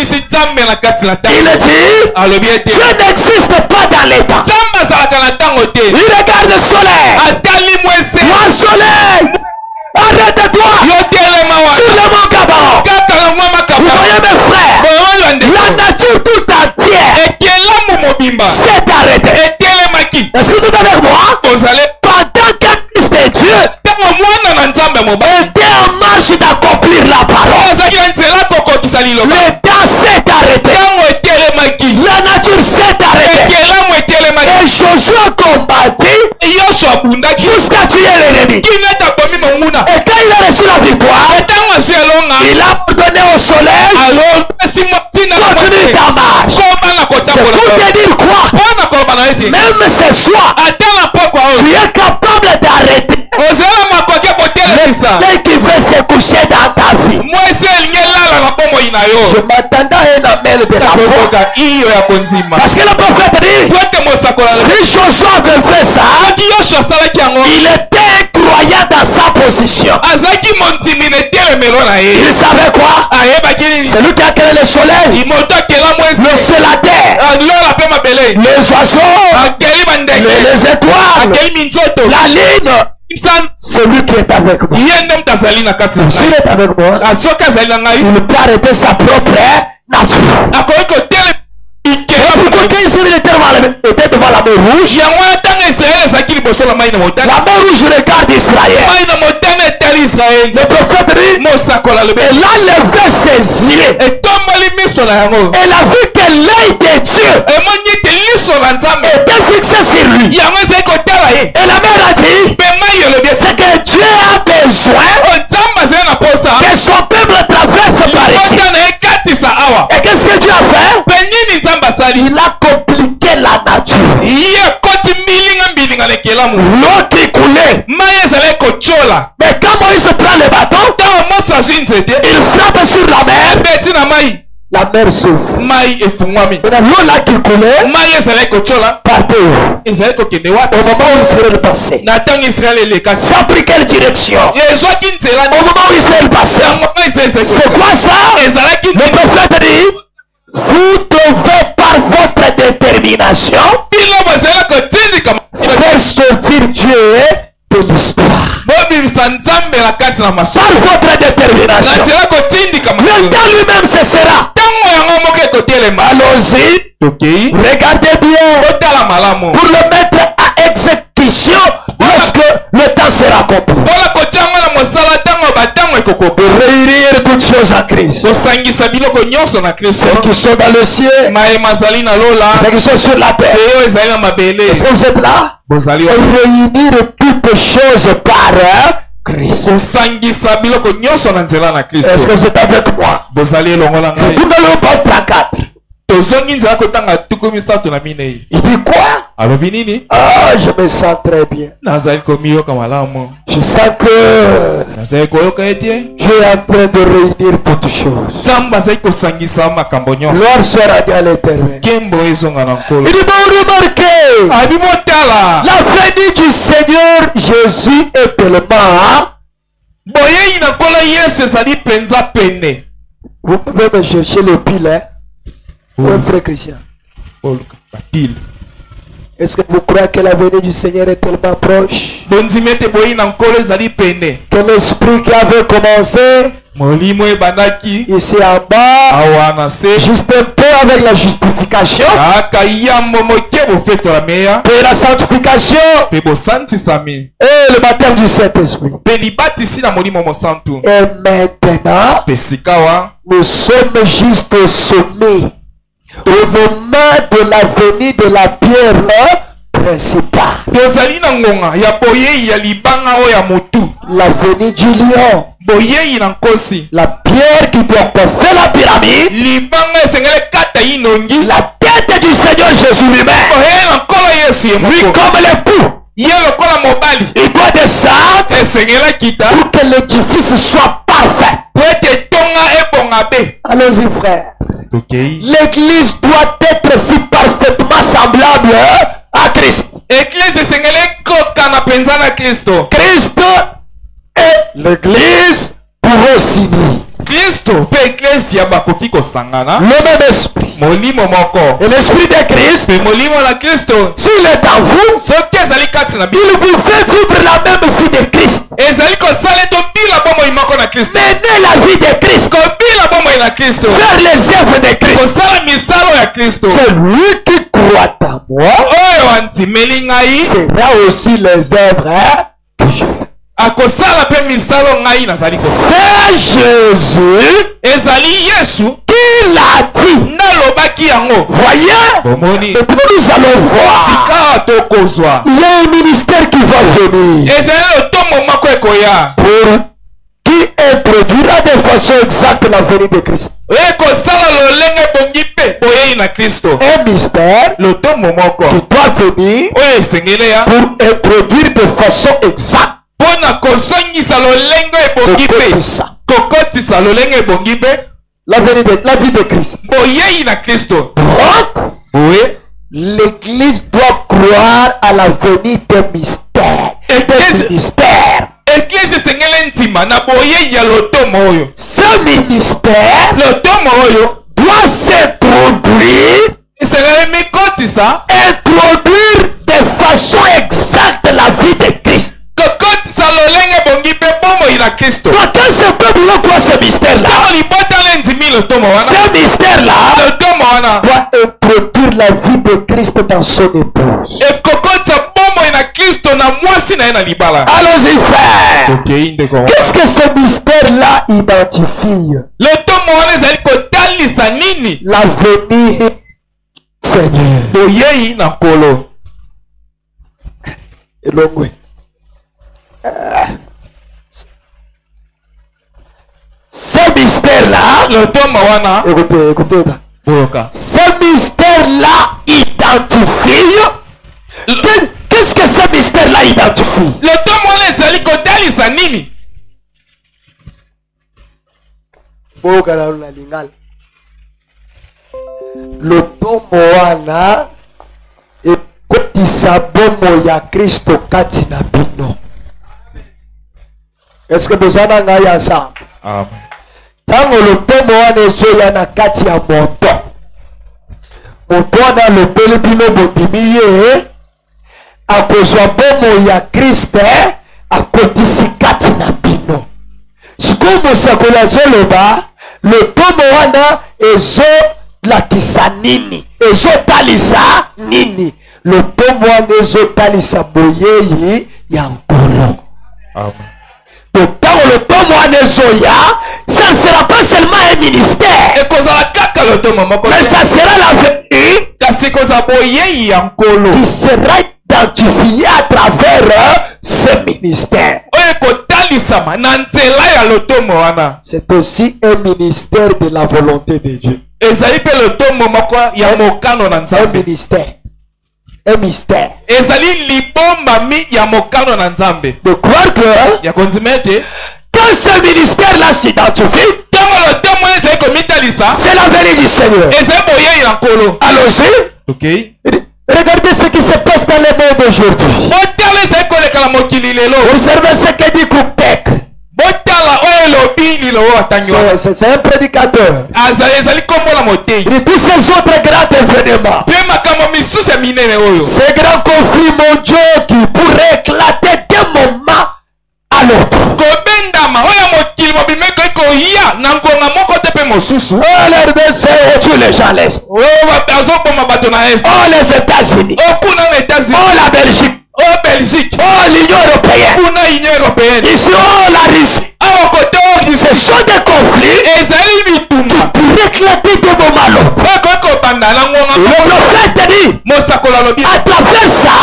Dieu n'existe pas dans les temps. Il regarde le soleil. Moi soleil, arrête-toi sur le mont Gabon. Vous voyez mes frères, la nature tout entière s'est arrêtée. Est-ce que vous êtes avec moi? Pendant que Christ de Dieu était en marche d'accomplir la parole, le temps s'est arrêté. La nature s'est arrêtée. Et Josué combattit jusqu'à tuer l'ennemi. Et quand il a reçu la victoire, il a donné au soleil continue ta marche. C'est pour te dire quoi? Même ce soir, tu es capable d'arrêter le qui veut se coucher dans ta vie. Je m'attendais à un appel de la foi. Parce que le prophète dit si Josué avait fait ça, il était croyant dans sa position. Il savait quoi? C'est lui qui a créé le soleil, le ciel, la terre, les oiseaux, les étoiles, la ligne. C'est lui qui est avec moi. S'il est avec moi, il peut arrêter sa propre nature. Pourquoi quand Israël était devant la mer rouge, la mer rouge regarde Israël. Israël. Le prophète dit, elle a levé ses yeux. Elle a vu que l'œil de Dieu était fixé sur lui. Et la mère a dit, c'est que Dieu a besoin que son peuple traverse par ici. Et qu'est-ce que Dieu a fait? Il a compliqué la nature. L'eau qui coulait. Mais quand Moïse prend le bâton, il frappe sur la mer. La mer s'ouvre. L'eau là qui coulait partait où? Au moment où Israël passait. Ça a pris quelle direction? Au moment où Israël passait. C'est quoi ça? Le prophète dit, vous devez par votre détermination faire sortir Dieu de l'histoire. Par votre détermination. Le temps lui-même cessera. Allons-y. Regardez bien pour le mettre à exécution lorsque le temps sera accompli. De réunir toutes choses en Christ. Ceux qui sont dans le ciel, ceux qui sont sur la terre. Est-ce que vous êtes là? Réunir toutes choses par Christ. Est-ce que vous êtes avec moi? Retournez le bon placard. Il dit quoi? Ah, je me sens très bien. Je sens que Dieu est en train de réunir toutes choses. Gloire soit rendue à l'Éternel. Il dit, bon, remarquez, la venue du Seigneur Jésus est tellement... Vous pouvez me chercher le pile, hein? Oui, frère Christian. Est-ce que vous croyez que la venue du Seigneur est tellement proche? Que l'esprit qui avait commencé ici en bas, juste un peu avec la justification, et la sanctification, et le baptême du Saint-Esprit. Et maintenant, nous sommes juste au sommet, au moment de la venue de la pierre principale. La venue du lion. La pierre qui doit faire la pyramide. La tête du Seigneur Jésus lui-même. Lui comme l'époux. Il doit descendre pour que l'édifice soit parfait. Allons-y, frère. L'église doit être si parfaitement semblable à Christ. Christ et l'église pourront s'unir. Le même esprit. Et l'esprit de Christ, s'il est en vous, il vous fait vivre la même vie de Christ. Menez la vie de Christ. Faire les œuvres de Christ. C'est lui qui croit en moi. Fera aussi les œuvres que je fais. C'est Jésus qui l'a dit. Voyez, maintenant nous allons voir. Il y a un ministère qui va venir pour qui introduira de façon exacte la venue de Christ. Un mystère qui doit venir pour introduire de façon exacte la vie de Christ. Donc, l'église doit croire à la venue des mystères. Ce ministère doit s'introduire, introduire de façon exacte la vie de Christ. Donc quand ce peuple croit ce mystère-là, ce mystère-là doit introduire la vie de Christ dans son épouse. Allons-y, frère. Qu'est-ce que ce mystère-là identifie? L'avenir Seigneur. Ce mystère-là, écoutez, ce mystère-là identifie. Qu'est-ce que ce mystère-là identifie? Le tomoana ekotisa bomo ya Kristo kati na bino. Est-ce que vous en avez ensemble? Amen. Tango le tomoana ezoya na kati ya moto. Moto na le pele bino bondimiye akozwa bomo ya Kristo akotisi kati na bino. Sikomo sakola zoloba le tomoana ezo lakisa nini, ezo talisa nini. Le tomoana ezo talisa boyeyi ya nkolo. Amen. Donc quand le tomoana ezoya, ça ne sera pas seulement un ministère, mais ça sera l'avenir qui sera identifié à travers ce ministère. C'est aussi un ministère de la volonté de Dieu. Un ministère. Un mystère. De croire que quand ce ministère-là s'identifie, c'est l'avenir du Seigneur. Allons-y. Okay. Regardez ce qui se passe dans le monde aujourd'hui. Observez ce que dit Koupek. C'est un prédicateur. Et tous ces autres grands événements, ces grands conflits mondiaux qui pourraient éclater d'un moment à l'autre. Oh l'RDC, oh tu les gens l'Est. Oh les États-Unis. Oh la Belgique. Oh l'Union européenne. Ici, oh la Russie. Ce sont des conflits qui pourraient éclater de moment à l'autre. Le prophète dit, à travers ça,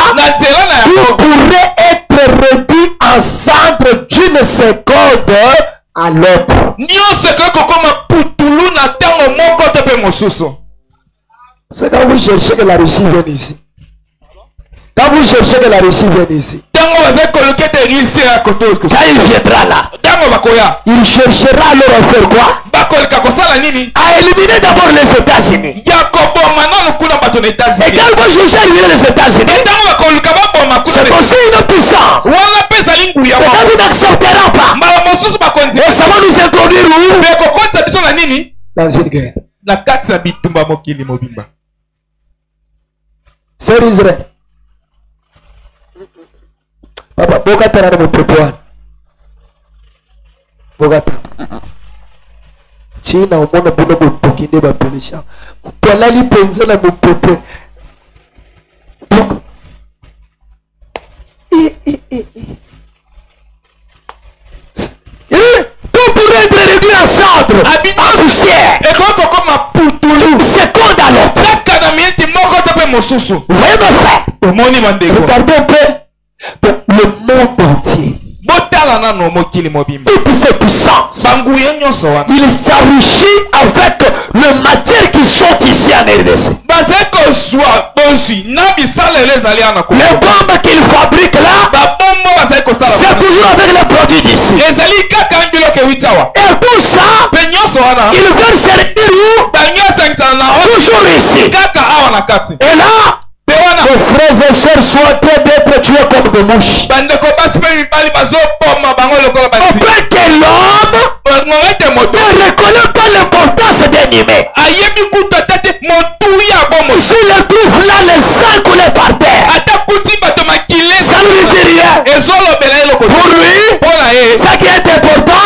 tout pourrait être réduit en cendres d'une seconde à l'autre. C'est quand vous cherchez que la Russie vienne ici. Quand vous cherchez que la Russie vienne ici, quand il viendra là, il cherchera alors à faire quoi? À éliminer d'abord les États-Unis. Et quand vous cherchez à éliminer les États-Unis, c'est aussi une puissance. Et quand vous n'accepterez pas, et ça va nous introduire où? Dans une guerre. C'est Israël. Papa, Bogata na mo propos. Bogata. China umona bono botokinde ba pelisha. Tola li penza na mo propos. Donc tout pourrait être réduit en cendres, en poussière. Et seconde à l'autre. Vous voyez mes frères? Regardez un peu. Donc, le monde entier, toutes ces puissances, il s'enrichit avec les matières qui sont ici en RDC. Les bombes qu'il fabrique là, c'est toujours avec les produits d'ici. Et tout ça, il veut se retirer où? Toujours ici. Et là, vos frères et sœurs sont prêts d'être tués comme des mouches. Afin que l'homme ne reconnaît pas l'importance d'un humain. S'il le trouve là, les sangs coulés par terre, ça ne lui dit rien. Pour lui, ce qui est important,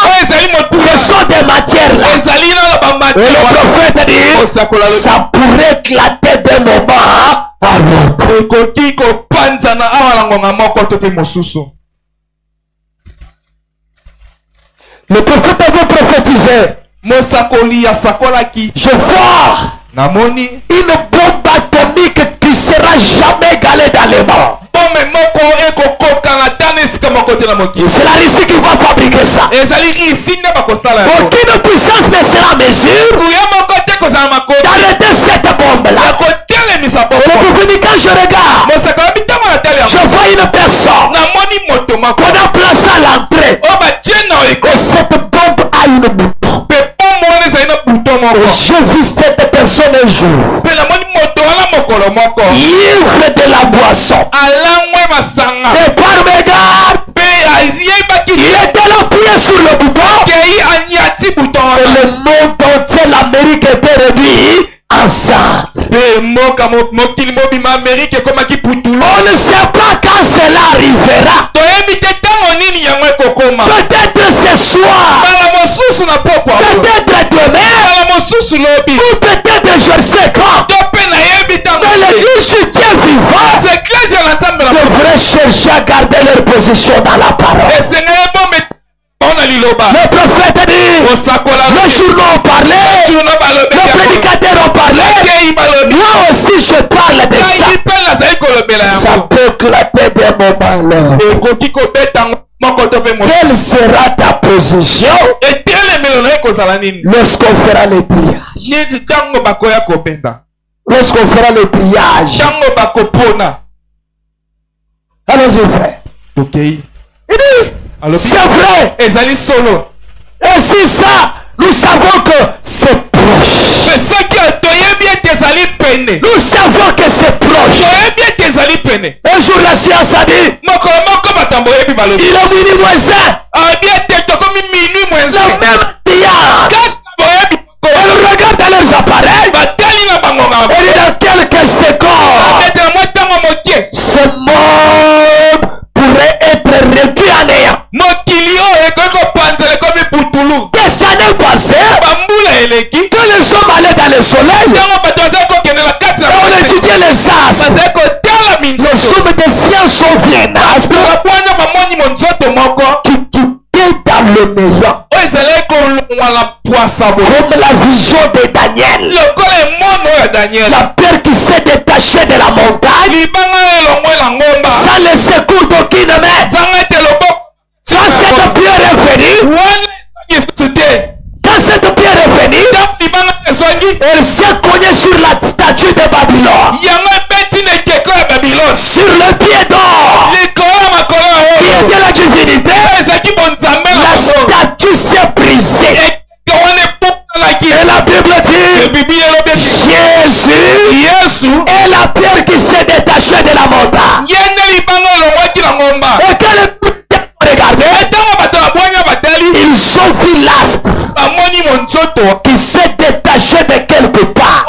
ce sont des matières là. Et le prophète dit, ça pourrait éclater d'un moment à l'autre. Le prophète avait prophétisé. Je vois une bombe atomique qui sera jamais égalée dans les morts. C'est la Russie qui va fabriquer ça. Aucune puissance ne sera en mesure d'arrêter cette bombe-là. Et le prophète, quand je regarde, je vois une personne qu'on a placée à l'entrée. Et cette bombe a une bouton. Et je vis cette personne un jour. Ivre de la boisson. Et par mes gardes, il était là appuyé sur le bouton. Et le monde entier, l'Amérique était réduit ensemble. On ne sait pas quand cela arrivera. Peut-être ce soir. Peut-être demain. Ou peut-être je ne sais quand. Mais l'église du Dieu vivant devrait chercher à garder leur position dans la parole. Le prophète dit, les journaux ont parlé, les prédicateurs ont parlé, moi aussi je parle de ça. Ça peut éclater des moments là. Quelle sera ta position lorsqu'on fera les triages? Lorsqu'on fera les triages. Allons-y frère. Il dit, c'est vrai. Et si ça, nous savons que c'est proche. Nous savons que c'est proche. Un jour la science a dit, il est minuit moins 1. Le même triage. Elle regarde dans leurs appareils. Et dit dans quelques secondes, ce monde pourrait être réduit à néant. Des années passées, quand les hommes allaient dans le soleil, et on étudiait les astres, les hommes des sciences soviénastres qui quittaient dans le néant. Comme la vision de Daniel. La pierre qui s'est détachée de la montagne sans laisser cours d'aucune main. Quand cette pierre est venue, elle s'est cognée sur la statue de Babylone. Sur le pied d'or qui était la divinité, la statue s'est brisée. Et la Bible dit, Jésus est la pierre qui s'est détachée de la montagne. Et quand les regardaient, ils ont vu l'astre qui s'est détaché de quelque part.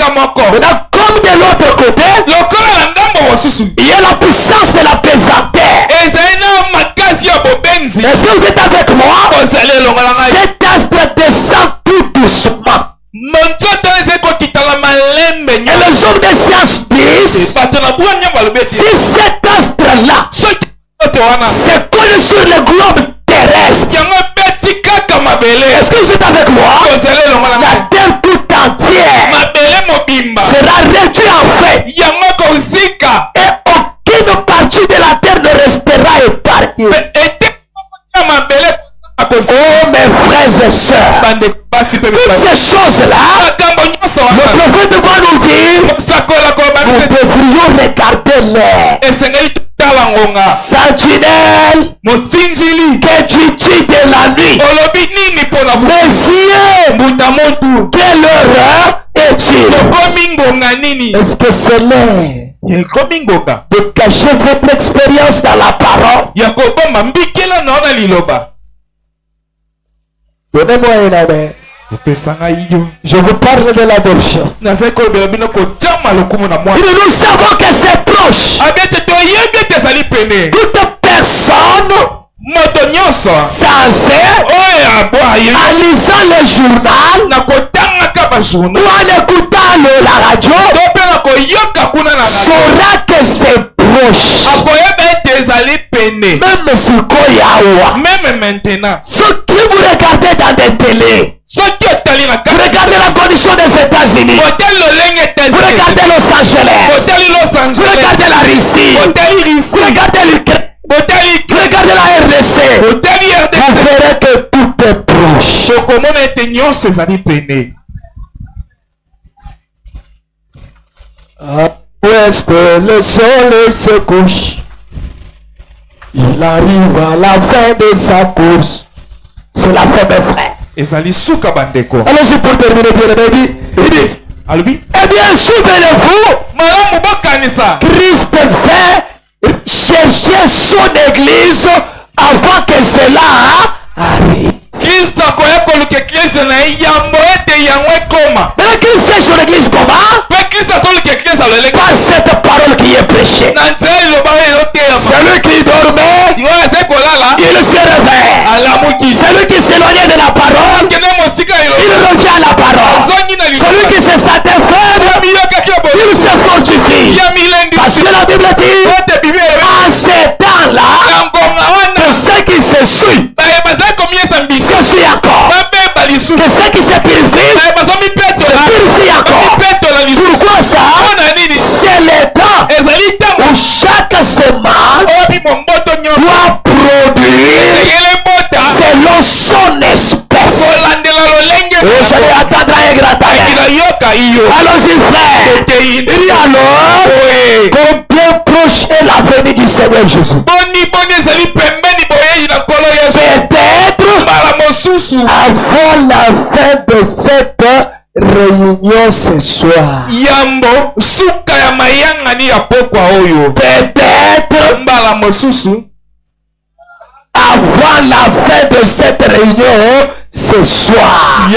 Maintenant, comme de l'autre côté, il y a la puissance de la pesanteur. Est-ce que vous êtes avec moi? Cet astre descend tout doucement. Et les hommes de science disent, si cet astre-là c'est collé sur le globe terrestre, est-ce que vous êtes avec moi? La terre tout entière sera réduite en fait. Et aucune partie de la terre ne restera épargnée. Oh mes frères et sœurs, toutes ces choses-là, le prophète va nous dire, nous devrions regarder l'air. Sentinelle, que tu dis de la nuit, Messieurs, quelle heure est-il? Est-ce que c'est l'heure de cacher votre expérience dans la parole? Donnez-moi un amen. Je vous parle de l'adoption. Nous savons que c'est proche. Toute personne censée, en lisant le journal, en écoutant la radio, saura que c'est proche. Même maintenant, Ce qui vous regardez dans des télés, regardez la condition des États-Unis, vous regardez Los Angeles, vous regardez la Russie, vous regardez l'Ukraine, regardez la RDC, vous verrez que tout est proche. À l'ouest, le soleil se couche. Il arrive à la fin de sa course. C'est la fin, mes frères. Allons-y pour terminer, bien-aimé. Il dit, eh bien, souvenez-vous, Christ fait chercher son église avant que cela arrive. Mais Christ cherche son église comment? Par cette parole qui est prêchée. Celui qui dormait, il se réveille. Celui qui s'éloignait de la parole, il revient à la parole. Celui qui se sentait faible, il se fortifie. Parce que la Bible dit, en ces temps-là, que ceux qui se suivent, se suivent encore. Que ceux qui se purifient, se purifient encore. Pourquoi ça? C'est le temps où chaque semence doit produire selon son espèce. J'allais attendre un gratin. Allons-y, frère. Il dit alors, combien proche est la venue du Seigneur Jésus? Peut-être avant la fin de cette réunion ce soir. Peut-être avant la fin de cette réunion ce soir.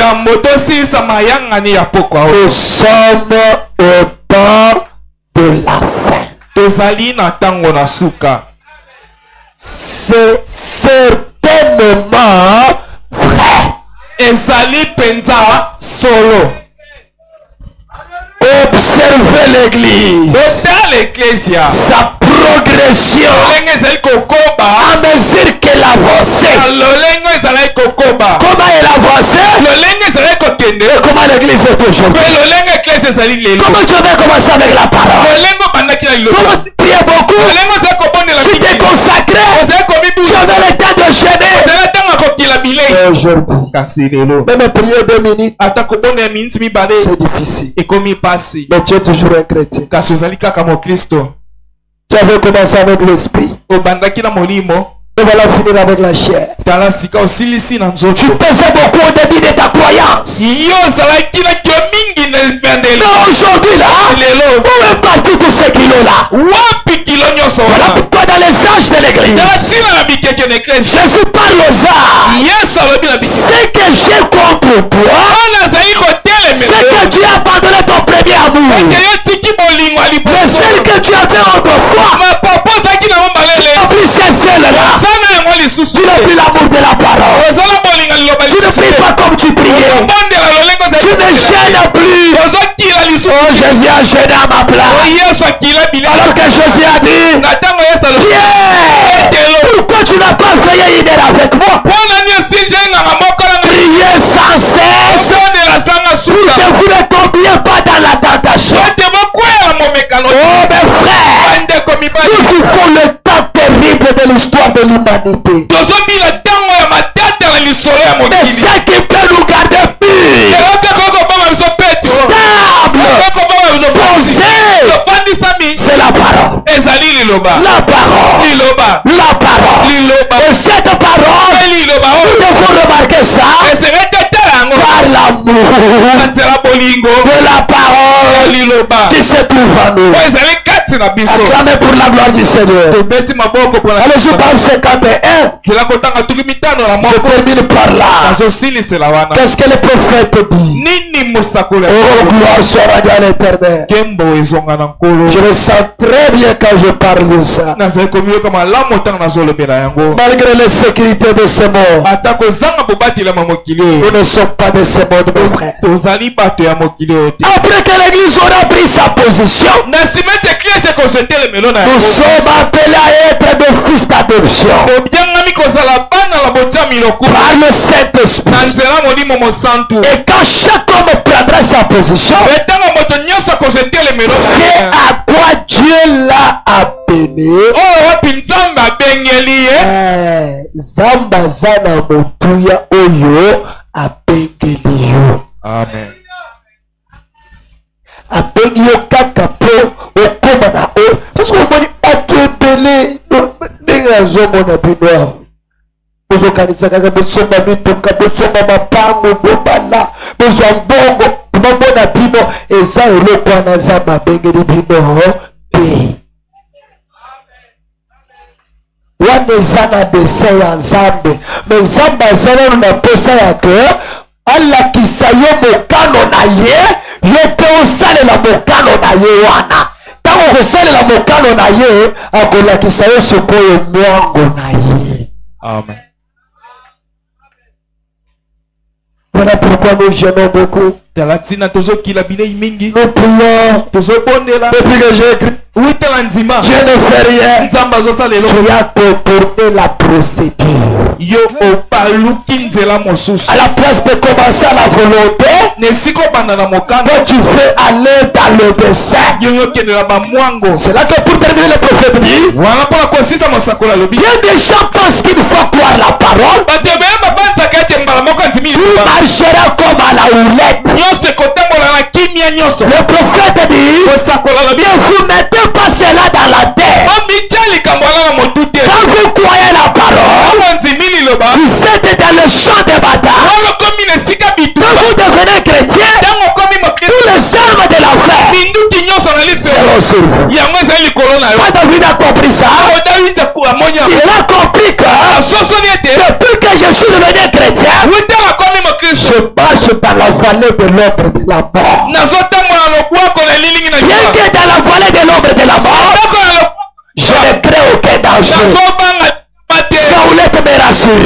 Nous sommes au temps de la fin. C'est certainement vrai. Observez l'église, sa progression à mesure qu'elle avançait. Comment elle avançait et comment l'église est aujourd'hui. Comment tu avais commencé avec la parole, comment tu priais beaucoup, tu t'es consacré, tu avais le temps de jeûner. Aujourd'hui, même prier 2 minutes, c'est difficile. Mais tu es toujours un chrétien. Tu avais commencé avec l'esprit. Et voilà finir avec la chair. Tu pesais beaucoup au début de ta croyance. Mais aujourd'hui là, où est parti tous ces kilos là? Voilà pourquoi dans les âges de l'église, Jésus parle aux âges. C'est que j'ai compris pour toi, c'est que tu as abandonné ton premier amour. Mais celle que tu avais autrefois, tu n'as plus cessé là. Tu n'as plus l'amour de la parole. Tu ne pries pas comme tu priais. Tu ne gênes plus. Oh, Jésus a gêné à ma place. Alors que Jésus a dit, Pierre, pourquoi tu n'as pas veillé une heure avec moi? Priez sans cesse pour que vous ne tombiez pas dans la tentation. Oh mes frères, nous vivons le temps terrible de l'histoire de l'humanité. Mais ce qui peut nous garder purs, stable, posé, c'est la parole. La parole. La parole. Et cette parole, nous devons remarquer ça par l'amour de la parole qui se trouve en nous. Acclamez pour la gloire du Seigneur. Allez, je parle 51. Je termine par là. Qu'est-ce que le prophète dit? Oh, gloire soit rendue à l'éternel. Je me sens très bien quand je parle de ça. Malgré les sécurités de ce monde, nous ne sommes pas de ce monde, mon frère. Après que l'église aura pris sa position, nous sommes appelés à être des fils d'adoption par le Saint-Esprit. Et quand chaque homme prendra sa position, c'est à quoi Dieu l'a appelé. Zamba zana motuya oyo abengeli yo. Amen. Abengi yo kaka po okoma na o. Parce que omoni akebele ndenge nazomona bino. Bozokanisa kaka bosomba mituka, bosomba mapango, bobala, bozwa mbongo. Bomona bino eza eloko wana Nzambe abengeli bino te. Wana eza na dessin ya Nzambe. Mais Nzambe aza nanu na posa ya ke alakisa yo mokano na ye, yo mpe osalela mokano na ye wana. Ntango okosalela mokano na ye, akolakisa yo sikoyo mwango na ye. Amen. Voilà pourquoi nous gênons beaucoup. Nous prions depuis que j'ai écrit. Dieu ne fait rien. Tu as contourné la procédure. À la place de commencer à la volonté, quand tu veux aller dans le dessein. C'est là que pour terminer le prophète dit, bien des gens pensent qu'il faut croire la parole. Tu marcheras comme à la houlette. Le prophète dit, ne vous mettez pas cela dans la terre. Quand vous croyez la parole, vous êtes dans le champ de bataille. Quand vous devenez chrétien, tous les armes de l'enfer seront sur vous. Quand David a compris ça, il a compris que depuis que je suis devenu chrétien, je marche dans la vallée de l'ombre de la mort. Bien que dans la vallée de l'ombre de la mort, je ne crains aucun danger. Sa houlette me rassure.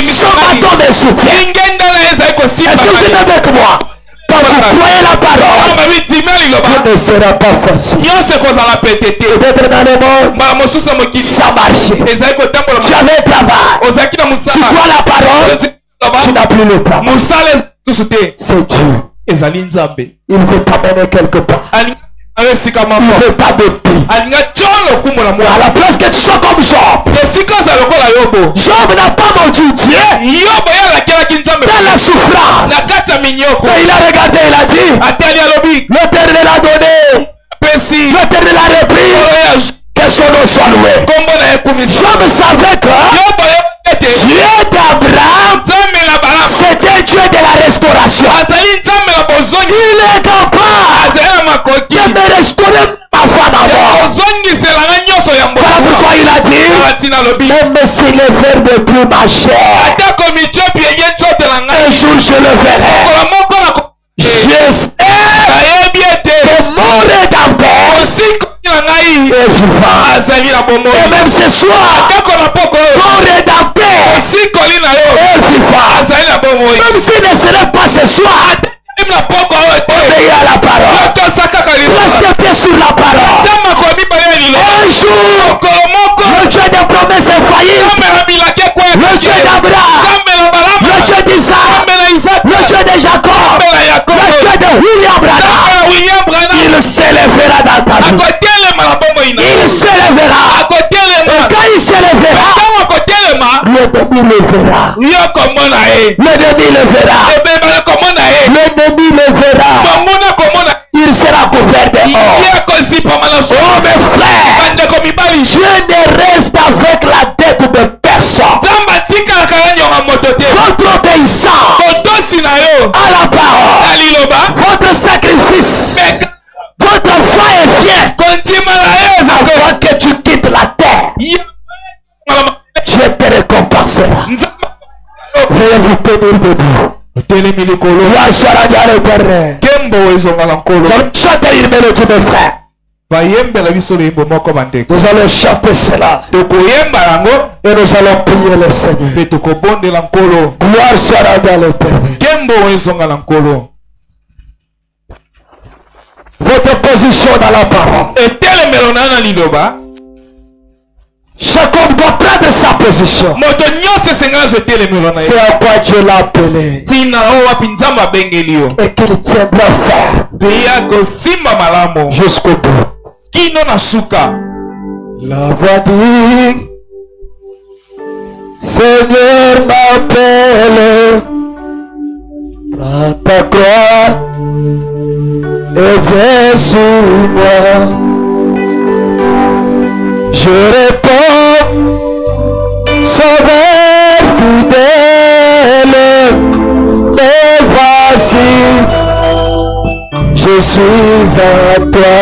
Son bâton me soutient. Est-ce que vous êtes avec moi? Quand vous croyez la parole, tout ne sera pas facile. Peut-être dans le monde, ça marchait. Tu avais le travail. Tu crois la parole, tu n'as plus le travail. C'est Dieu. Il veut t'amener quelque part. Il veut t'adopter. À la place que tu sois comme Job. Job n'a pas maudit Dieu dans la souffrance. Mais il a regardé, il a dit, l'Éternel a donné, l'Éternel a repris, que son nom soit loué. Job savait que Dieu d'Abraham, c'était Dieu de la restauration. Il est capable de me restaurer ma femme à mort. Voilà pourquoi il a dit, même si le verre de plus ma chair, un jour je le verrai. Je sais que mon rédempteur est vivant. Et même ce soir, mon rédempteur est vivant. Même s'il ne serait pas ce soir, obéir à la parole. Place tes pieds sur la parole. Un jour, le Dieu des promesses infaillibles, le Dieu d'Abraham, le Dieu d'Isaac, le Dieu de Jacob, le Dieu de William Branham, il s'élèvera dans ta vie. Il s'élèvera. Et quand il s'élèvera, l'ennemi le verra. L'ennemi le verra. L'ennemi le verra. Il sera couvert de or. Oh mes frères, Dieu ne reste avec la dette de personne. Votre obéissance à la parole, votre sacrifice, votre foi est bien avant que tu quittes la terre. Dieu te récompensera. Veuillez vous tenir debout. Gloire soit rendue à l'Éternel. Nous allons chanter une mélodie, mes frères. Nous allons chanter cela. Et nous allons prier le Seigneur. Gloire soit rendue à l'Éternel. Votre position dans la parole. Chacun doit prendre sa position. C'est à quoi Dieu l'a appelé. Et qu'il tiendra ferme jusqu'au bout. La voix dit, Seigneur m'appelle, prends ta croix et viens sur moi. Je réponds, Sauveur fidèle, me voici, je suis à toi,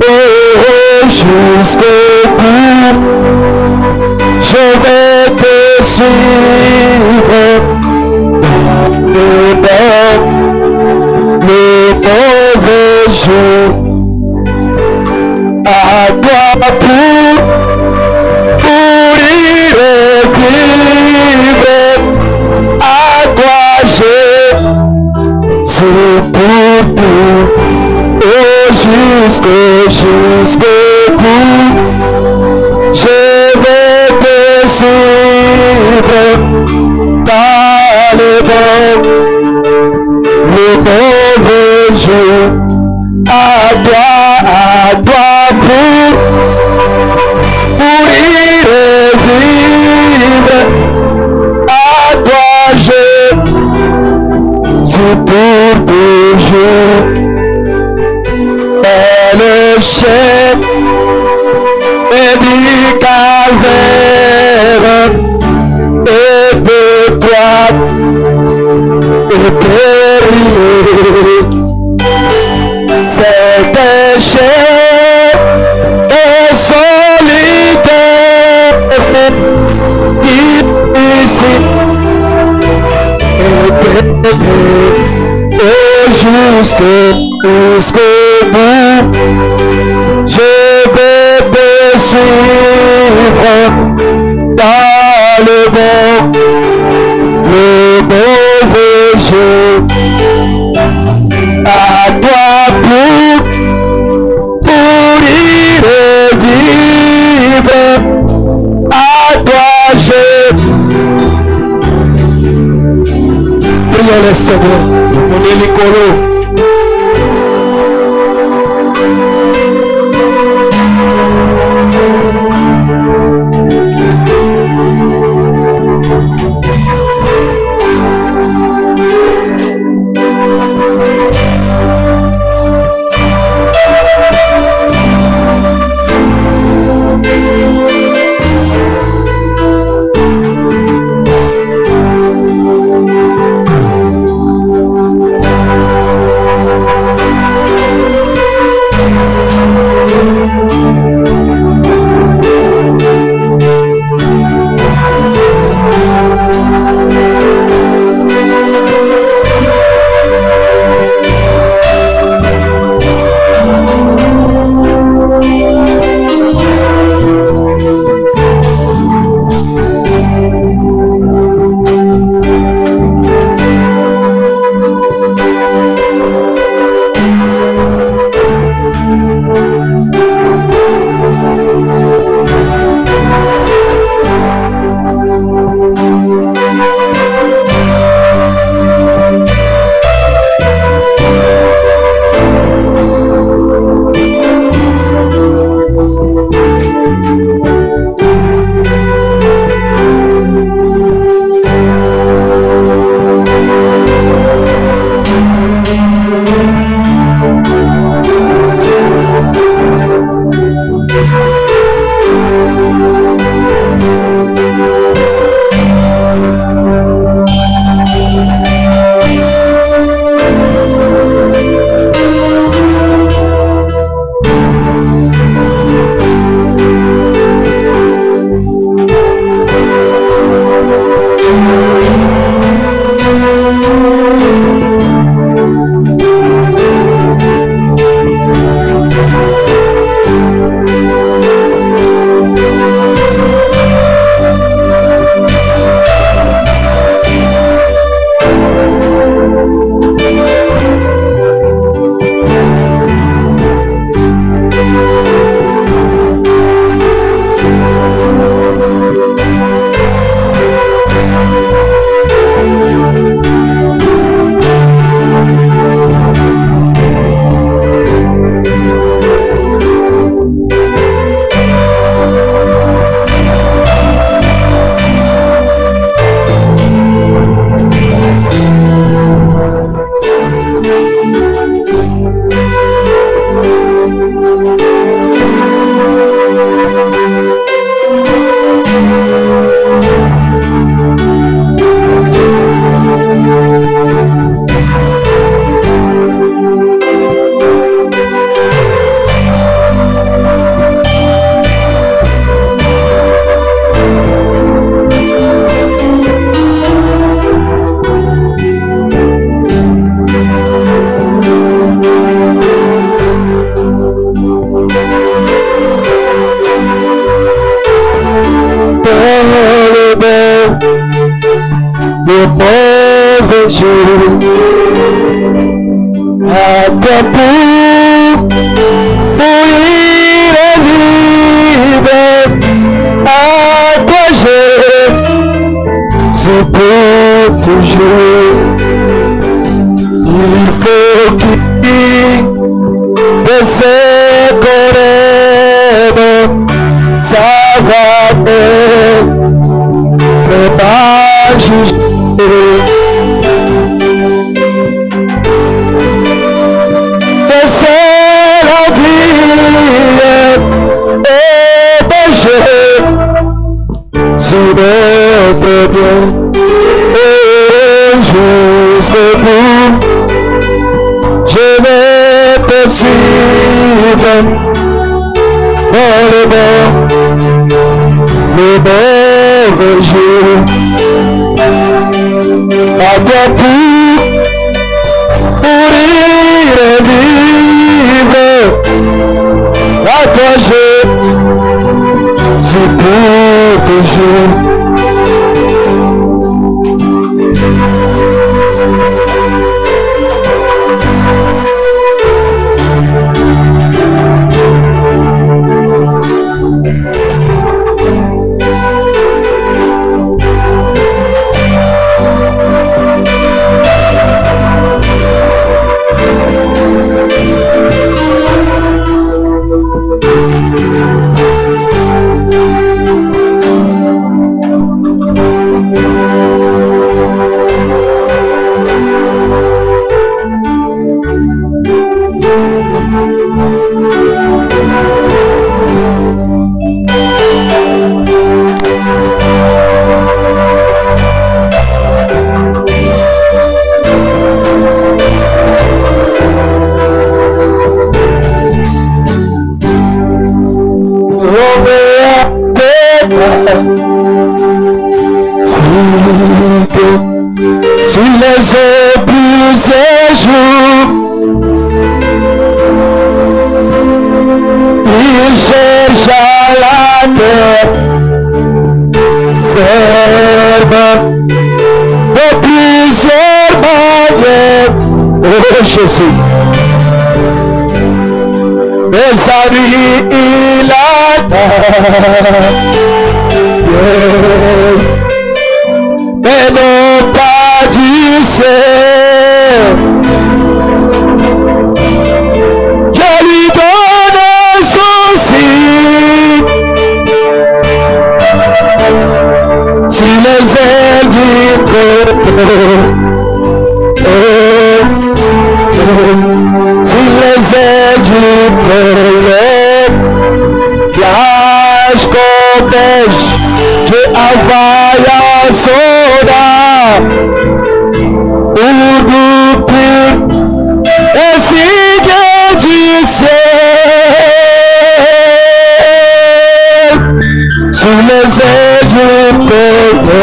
oh, jusqu'au bout, je vais te suivre, le mauvais jour, à toi pour y revivre, à toi c'est pour tout, oh, jusqu'au bout, je vais te suivre dans le mauvais jour, à toi pour y revivre, à toi c'est pour toujours. Et le chef et du calvaire et de toi et périmé, c'est péché et solitaire ici et périmé jusqu'au bout, je vais te suivre dans le mauvais jour, à toi pour y revivre, à toi prions le Seigneur. mauvais jours. À toi pour y revivre. À toi c'est pour toujours. Il faut qu'il de ses corps, ça va être pas jugé. De c'est la vie et de jeu sur notre bien et jusqu'au bout. Je vais te suivre dans le mauvais jour. À toi pour y revivre. À toi c'est pour toujours. Sur les épuisés jours, il cherche à la terre ferme de plusieurs manières. Oh Jésus, mais sa vie il attend. Mais non pas du ciel. Je lui donne son signe. Si les ailes du si les ailes du plage cortège, je envoie un soldat pour nous pur et signe du ciel sous les ailes du peuple.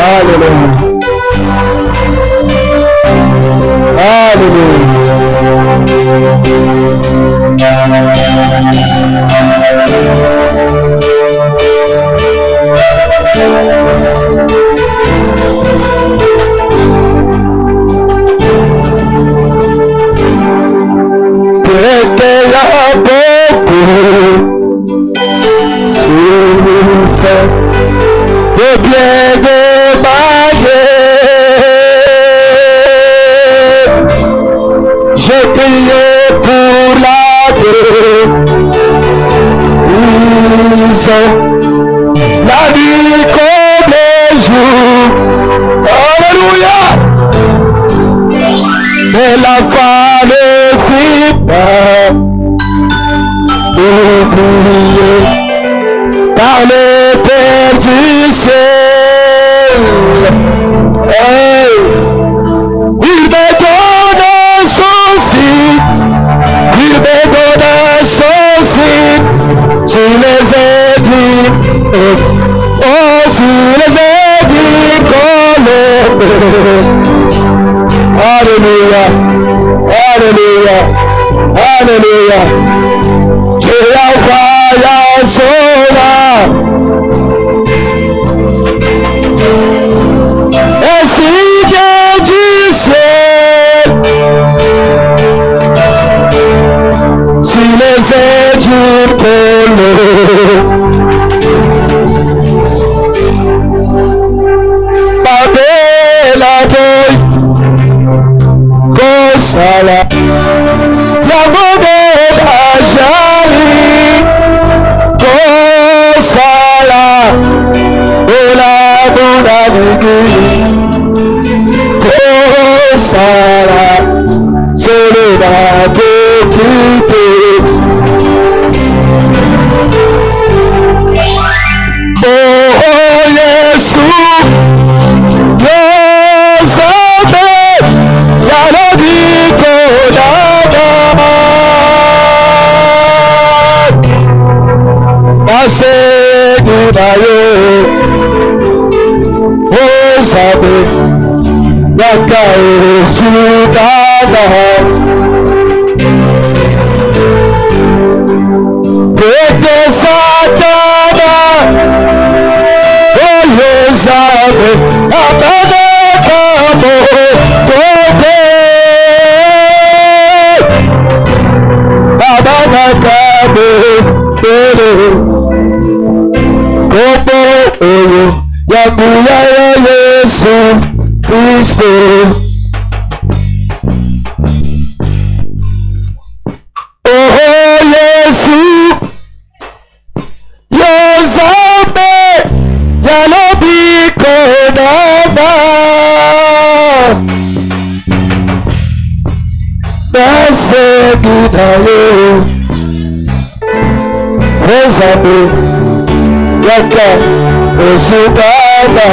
Alléluia. Alléluia. Porque la beaucoup souffert de bien de je priais pour la guérison, la vie comme les jours. Alléluia. Mais la femme ne fit pas oublier par le Père du ciel. Hey. Il me donne son site, il me donne son site sur les aiguilles, oh sur les aiguilles collées. Alléluia, alléluia, Alléluia. Jehovah Yazola. Ainsi que du ciel sur les ailes du pôle. Babela boy Kosala Yagobe Bajali Kosala Ola Bunadigi Kosala Soledad Petite. Oh Jésus, Yosame, Yalabiko Dada, Nasegunayo, Yosame, Yakao Sudada, Pete Satana, Yosame, Abane Kamo, Kote, Abane Kamo, Kote, Kopo, Oyo, Yamuya Yesu Kristo. Oh Yesu, Yosame, Yalobiko Nana, Nasegunayo, Yosame, Yaka, Osukaba,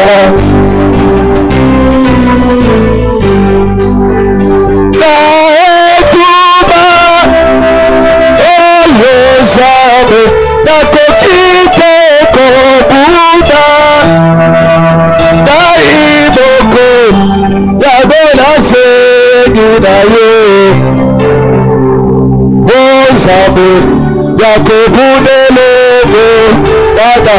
Naekuba, Yosame, Nakokite Kobuda, Daimoko, Yagona Segunayo, Yosame, Yakobune Lobo, Dada.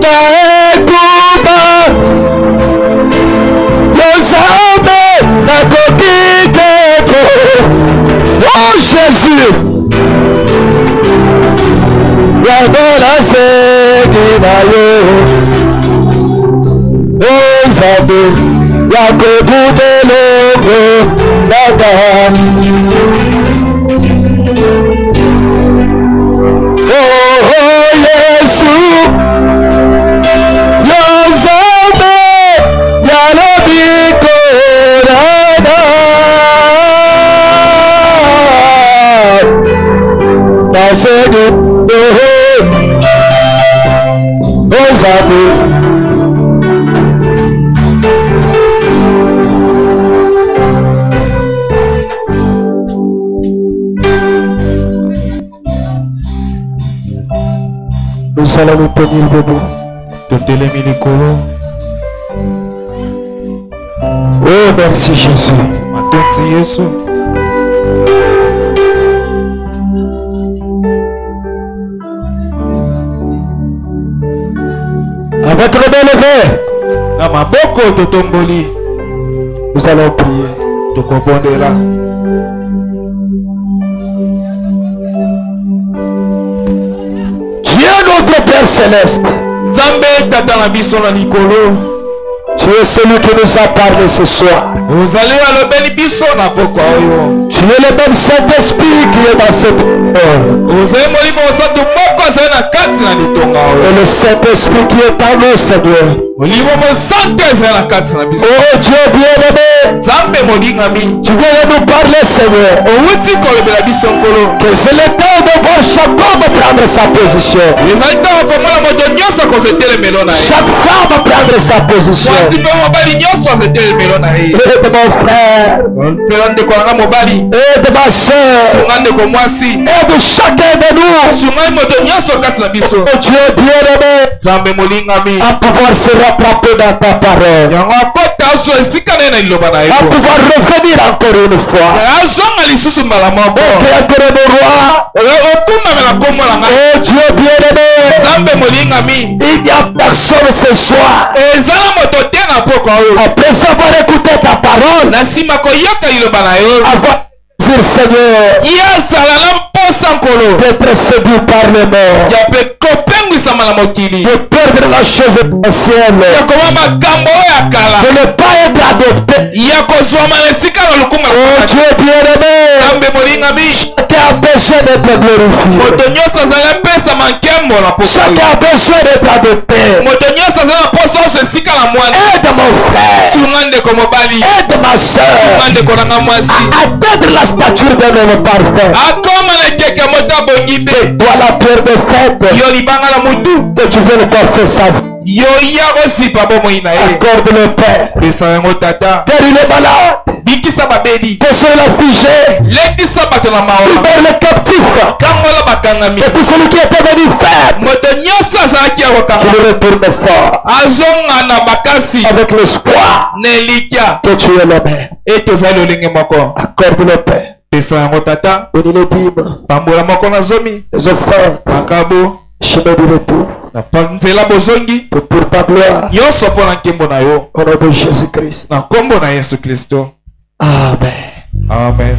Naekuba, Yosame, Nakokite Kobuda. Oh Jésus, Yagona Segunayo, Ozabe, Yakobune Lobo, Dada. Oh Jésus, Yosame, Yalobiko Dada. Nasedu, Ozabe. Nous allons nous tenir debout. Oh, merci Jésus. Avec le bel levé, nous allons prier. Dieu notre Père Céleste, tu es celui qui nous a parlé ce soir. Tu es le même Saint-Esprit qui est dans cette heure. Et le Saint-Esprit qui est en nous, Seigneur. Oh Dieu bien-aimé, tu viens nous parler, Seigneur. Que c'est le temps de voir chacun prendre sa position. Chaque femme prendre sa position. Aide mon frère, aide ma soeur, aide chacun de nous. Oh Dieu bien-aimé, à pouvoir se rattraper dans ta parole. à pouvoir revenir encore une fois. Créateur de roi, oh Dieu bien-aimé, il n'y a personne ce soir. Après avoir écouté ta parole, avoir dire Seigneur, d'être séduit par le mort, de perdre la chose essentielle, de ne pas être adopté. Oh Dieu bien-aimé, chacun a besoin d'être glorifié, chacun a besoin d'être adopté. Aide mon frère, aide ma soeur à atteindre la stature d'un homme parfait. Toi la pierre de fête, que tu veux le parfait sa vie. Accorde le Père. Père, il est malade. Console l'affligé. Libère le captif. Et tout celui qui était venu faible, qu'il retourne fort. Avec l'espoir que tu es le Père. Accorde le Père. Bénis les dîmes, les offrandes, chemin du retour. Pour ta gloire. Au nom de Jésus-Christ. Amen. Amen.